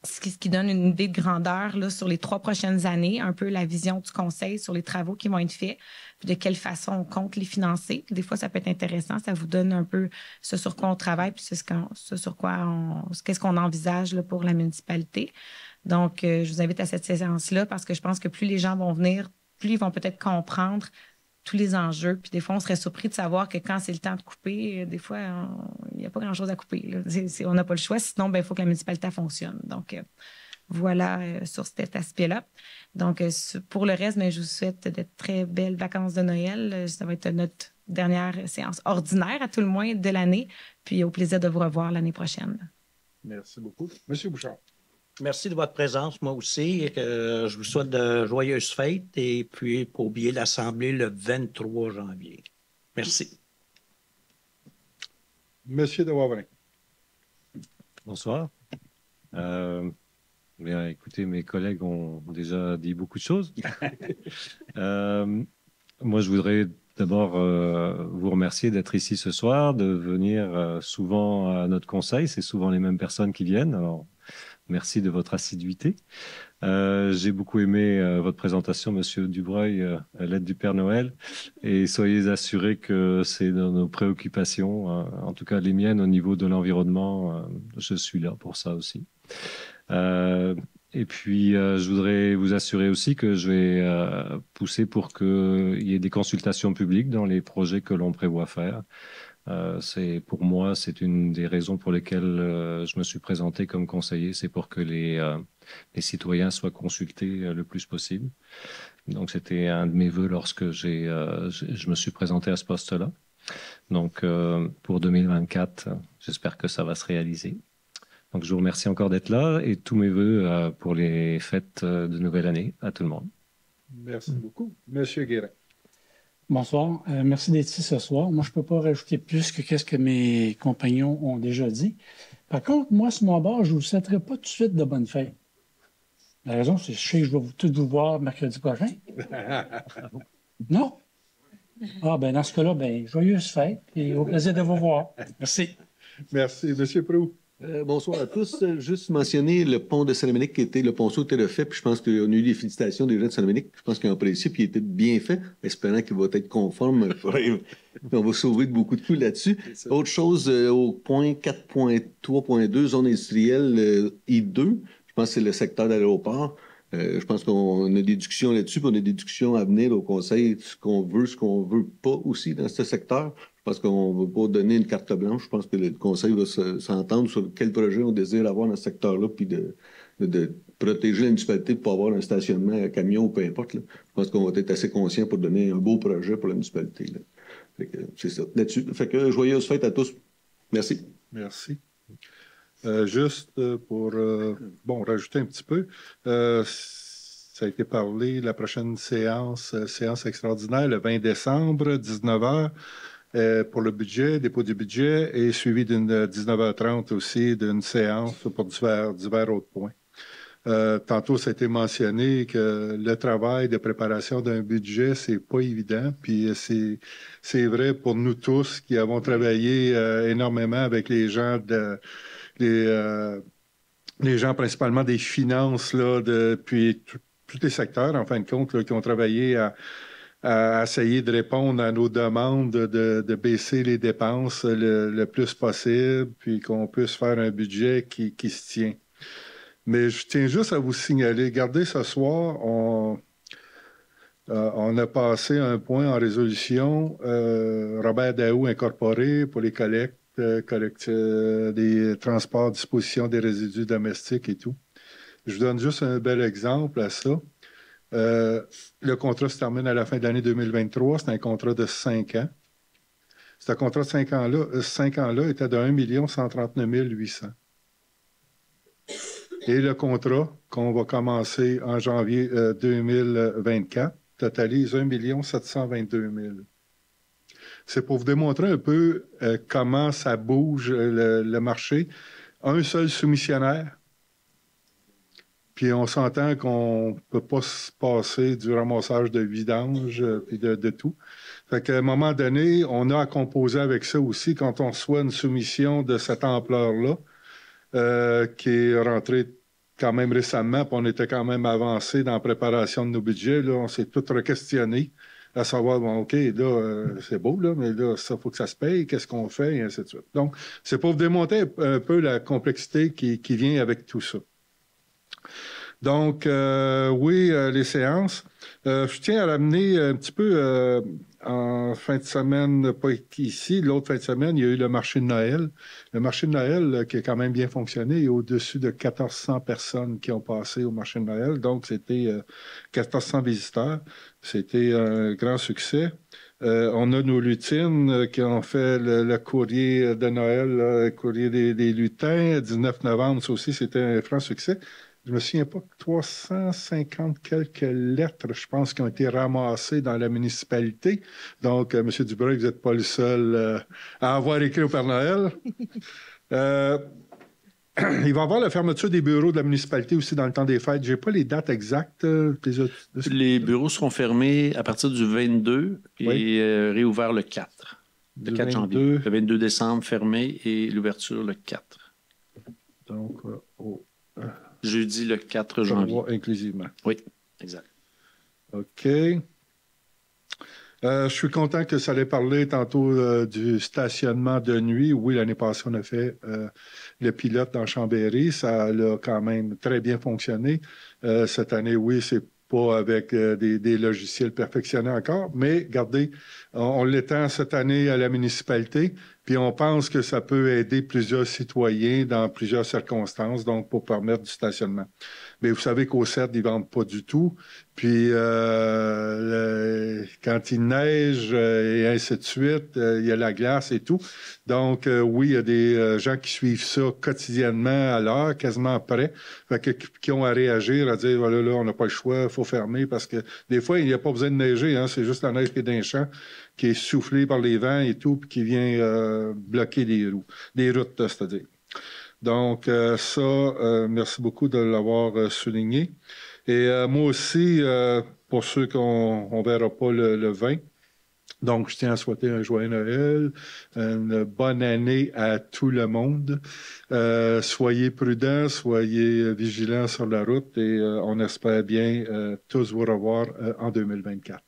Ce qui donne une idée de grandeur là, sur les 3 prochaines années, un peu la vision du conseil sur les travaux qui vont être faits, puis de quelle façon on compte les financer. Des fois, ça peut être intéressant, ça vous donne un peu ce sur quoi on travaille, puis qu'est-ce qu'on envisage là, pour la municipalité. Donc, je vous invite à cette séance-là parce que je pense que plus les gens vont venir, plus ils vont peut-être comprendre tous les enjeux. Puis des fois, on serait surpris de savoir que quand c'est le temps de couper, des fois, il n'y a pas grand-chose à couper. Là. On n'a pas le choix. Sinon, il faut que la municipalité fonctionne. Donc, voilà sur cet aspect-là. Donc, pour le reste, je vous souhaite de très belles vacances de Noël. Ça va être notre dernière séance ordinaire, à tout le moins, de l'année. Puis au plaisir de vous revoir l'année prochaine. Merci beaucoup. Monsieur Bouchard. Merci de votre présence, moi aussi. Je vous souhaite de joyeuses fêtes et puis, pas oublier l'Assemblée le 23 janvier. Merci. Monsieur de Wavrin. Bonsoir. Bien, écoutez, mes collègues ont déjà dit beaucoup de choses. Moi, je voudrais d'abord vous remercier d'être ici ce soir, de venir souvent à notre conseil. C'est souvent les mêmes personnes qui viennent. Alors, merci de votre assiduité. J'ai beaucoup aimé votre présentation, Monsieur Dubreuil, l'aide du Père Noël. Et soyez assurés que c'est dans nos préoccupations, en tout cas les miennes au niveau de l'environnement. Je suis là pour ça aussi. Et puis, je voudrais vous assurer aussi que je vais pousser pour qu'il y ait des consultations publiques dans les projets que l'on prévoit faire. Pour moi, c'est une des raisons pour lesquelles je me suis présenté comme conseiller, c'est pour que les citoyens soient consultés le plus possible. Donc, c'était un de mes vœux lorsque je me suis présenté à ce poste-là. Donc, pour 2024, j'espère que ça va se réaliser. Donc, je vous remercie encore d'être là et tous mes vœux pour les fêtes de nouvelle année à tout le monde. Merci beaucoup. Monsieur Guérin. Bonsoir. Merci d'être ici ce soir. Moi, je ne peux pas rajouter plus que ce que mes compagnons ont déjà dit. Par contre, moi, sur mon bord, je ne vous souhaiterai pas tout de suite de bonnes fêtes. La raison, c'est que je sais que je vais tous vous voir mercredi prochain. Non? Ah, ben dans ce cas-là, joyeuses fêtes et au plaisir de vous voir. Merci. Merci. Monsieur Proulx. Bonsoir à tous. Juste mentionner le pont de Saint-Dominique qui était, le ponceau était refait, puis je pense qu'on a eu des félicitations des gens de Saint-Dominique. Je pense qu'ils ont apprécié, puis il était bien fait, espérant qu'il va être conforme. On va sauver de beaucoup de coups là-dessus. Autre chose, au point 4.3.2, zone industrielle I2, je pense que c'est le secteur d'aéroport. Je pense qu'on a des discussions là-dessus, puis on a des discussions à venir au Conseil, ce qu'on veut pas aussi dans ce secteur. Je pense qu'on ne va pas donner une carte blanche. Je pense que le Conseil va s'entendre sur quel projet on désire avoir dans ce secteur-là, puis de protéger la municipalité pour avoir un stationnement à camion ou peu importe. Là. Je pense qu'on va être assez conscient pour donner un beau projet pour la municipalité. C'est ça. Là-dessus. Fait que joyeuses fêtes à tous. Merci. Merci. Juste pour rajouter un petit peu, ça a été parlé, la prochaine séance extraordinaire, le 20 décembre, 19h. Pour le budget, dépôt du budget, et suivi d'une 19h30 aussi d'une séance pour divers autres points. Tantôt, ça a été mentionné que le travail de préparation d'un budget, c'est pas évident, puis c'est vrai pour nous tous qui avons travaillé énormément avec les gens les gens principalement des finances, là, puis tous les secteurs, en fin de compte, là, qui ont travaillé à essayer de répondre à nos demandes de baisser les dépenses le plus possible, puis qu'on puisse faire un budget qui se tient. Mais je tiens juste à vous signaler, regardez, ce soir, on a passé un point en résolution, Robert Daou incorporé pour les collectes des transports, disposition des résidus domestiques et tout. Je vous donne juste un bel exemple à ça. Le contrat se termine à la fin de l'année 2023. C'est un contrat de 5 ans. Ce contrat de 5 ans-là était de 1 139 800. Et le contrat qu'on va commencer en janvier 2024 totalise 1 722 000. C'est pour vous démontrer un peu comment ça bouge le marché. Un seul soumissionnaire. Puis on s'entend qu'on ne peut pas se passer du ramassage de vidange puis de tout. Fait qu'à un moment donné, on a à composer avec ça aussi quand on reçoit une soumission de cette ampleur-là, qui est rentrée quand même récemment, puis on était quand même avancé dans la préparation de nos budgets. Là, on s'est tout re-questionné à savoir, bon, OK, là, c'est beau, là, mais là, ça, faut que ça se paye, qu'est-ce qu'on fait, et ainsi de suite. Donc, c'est pour vous démontrer un peu la complexité qui vient avec tout ça. Donc, oui, les séances. Je tiens à ramener un petit peu en fin de semaine, pas ici, l'autre fin de semaine, il y a eu le marché de Noël. Le marché de Noël qui a quand même bien fonctionné, il y a au-dessus de 1400 personnes qui ont passé au marché de Noël. Donc, c'était 1400 visiteurs. C'était un grand succès. On a nos lutines qui ont fait le courrier de Noël, le courrier des lutins. 19 novembre, ça aussi, c'était un franc succès. Je me souviens pas, 350 quelques lettres, je pense, qui ont été ramassées dans la municipalité. Donc, M. Dubreuil, vous n'êtes pas le seul à avoir écrit au Père Noël. Il va y avoir la fermeture des bureaux de la municipalité aussi dans le temps des fêtes. Je n'ai pas les dates exactes. Les bureaux seront fermés à partir du 22 et réouverts le 4. Le 4 janvier. Le 22 décembre fermé et l'ouverture le 4. Donc, jeudi le 4 janvier. Inclusivement. Oui, exact. OK. Je suis content que ça allait parler tantôt du stationnement de nuit. Oui, l'année passée, on a fait le pilote dans Chambéry. Ça a quand même très bien fonctionné. Cette année, oui, c'est pas avec des logiciels perfectionnés encore, mais regardez, on l'étend cette année à la municipalité, puis on pense que ça peut aider plusieurs citoyens dans plusieurs circonstances, donc pour permettre du stationnement. Mais vous savez qu'au CERD, ils ne vendent pas du tout. Puis quand il neige et ainsi de suite, il y a la glace et tout. Donc, oui, il y a des gens qui suivent ça quotidiennement à l'heure, quasiment près, qui ont à réagir, à dire, voilà, là, on n'a pas le choix, il faut fermer, parce que des fois, il n'y a pas besoin de neiger, hein, c'est juste la neige qui est dans les champs, qui est soufflée par les vents et tout, puis qui vient bloquer des routes, c'est-à-dire. Donc, merci beaucoup de l'avoir souligné. Et moi aussi, pour ceux qu'on ne verra pas le 20, donc je tiens à souhaiter un joyeux Noël, une bonne année à tout le monde. Soyez prudents, soyez vigilants sur la route et on espère bien tous vous revoir en 2024.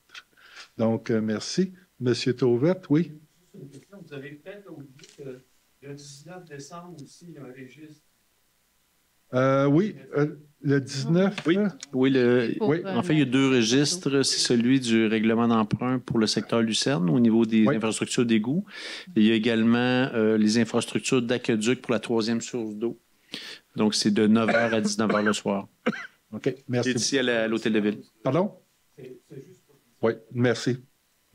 Donc, merci. Monsieur Tauvette, oui? Vous avez peut-être oublié que le 19 décembre aussi, il y a un registre. Oui, le 19. Oui, en fait, il y a deux registres. C'est celui du règlement d'emprunt pour le secteur Lucerne au niveau des infrastructures d'égouts. Il y a également les infrastructures d'aqueduc pour la 3e source d'eau. Donc, c'est de 9h à 19h le soir. OK, merci. C'est ici à l'Hôtel de Ville. Pardon? Oui, merci.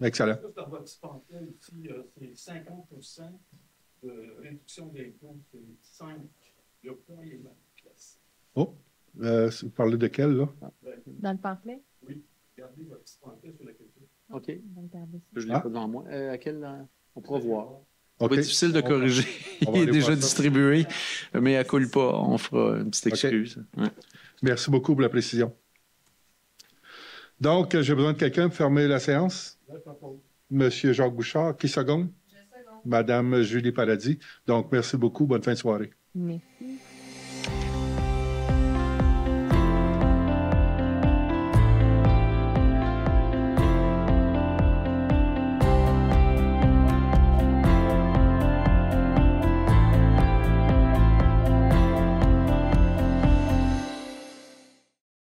Excellent. Dans votre pantel ici, c'est 50% de réduction d'impôts. C'est 5. Le point est mal placé. Oh, vous parlez de quel, là? Dans le pamphlet? Oui. Regardez votre petit pantel sur la culture. OK. Je ne l'ai Ah. pas devant moi. À quel, on pourra voir. Okay. C'est difficile de corriger. Il est déjà distribué, mais à coule pas. On fera une petite excuse. Okay. Ouais. Merci beaucoup pour la précision. Donc, j'ai besoin de quelqu'un pour fermer la séance. Monsieur Jacques Bouchard, qui seconde? Madame Julie Paradis. Donc, merci beaucoup. Bonne fin de soirée. Merci.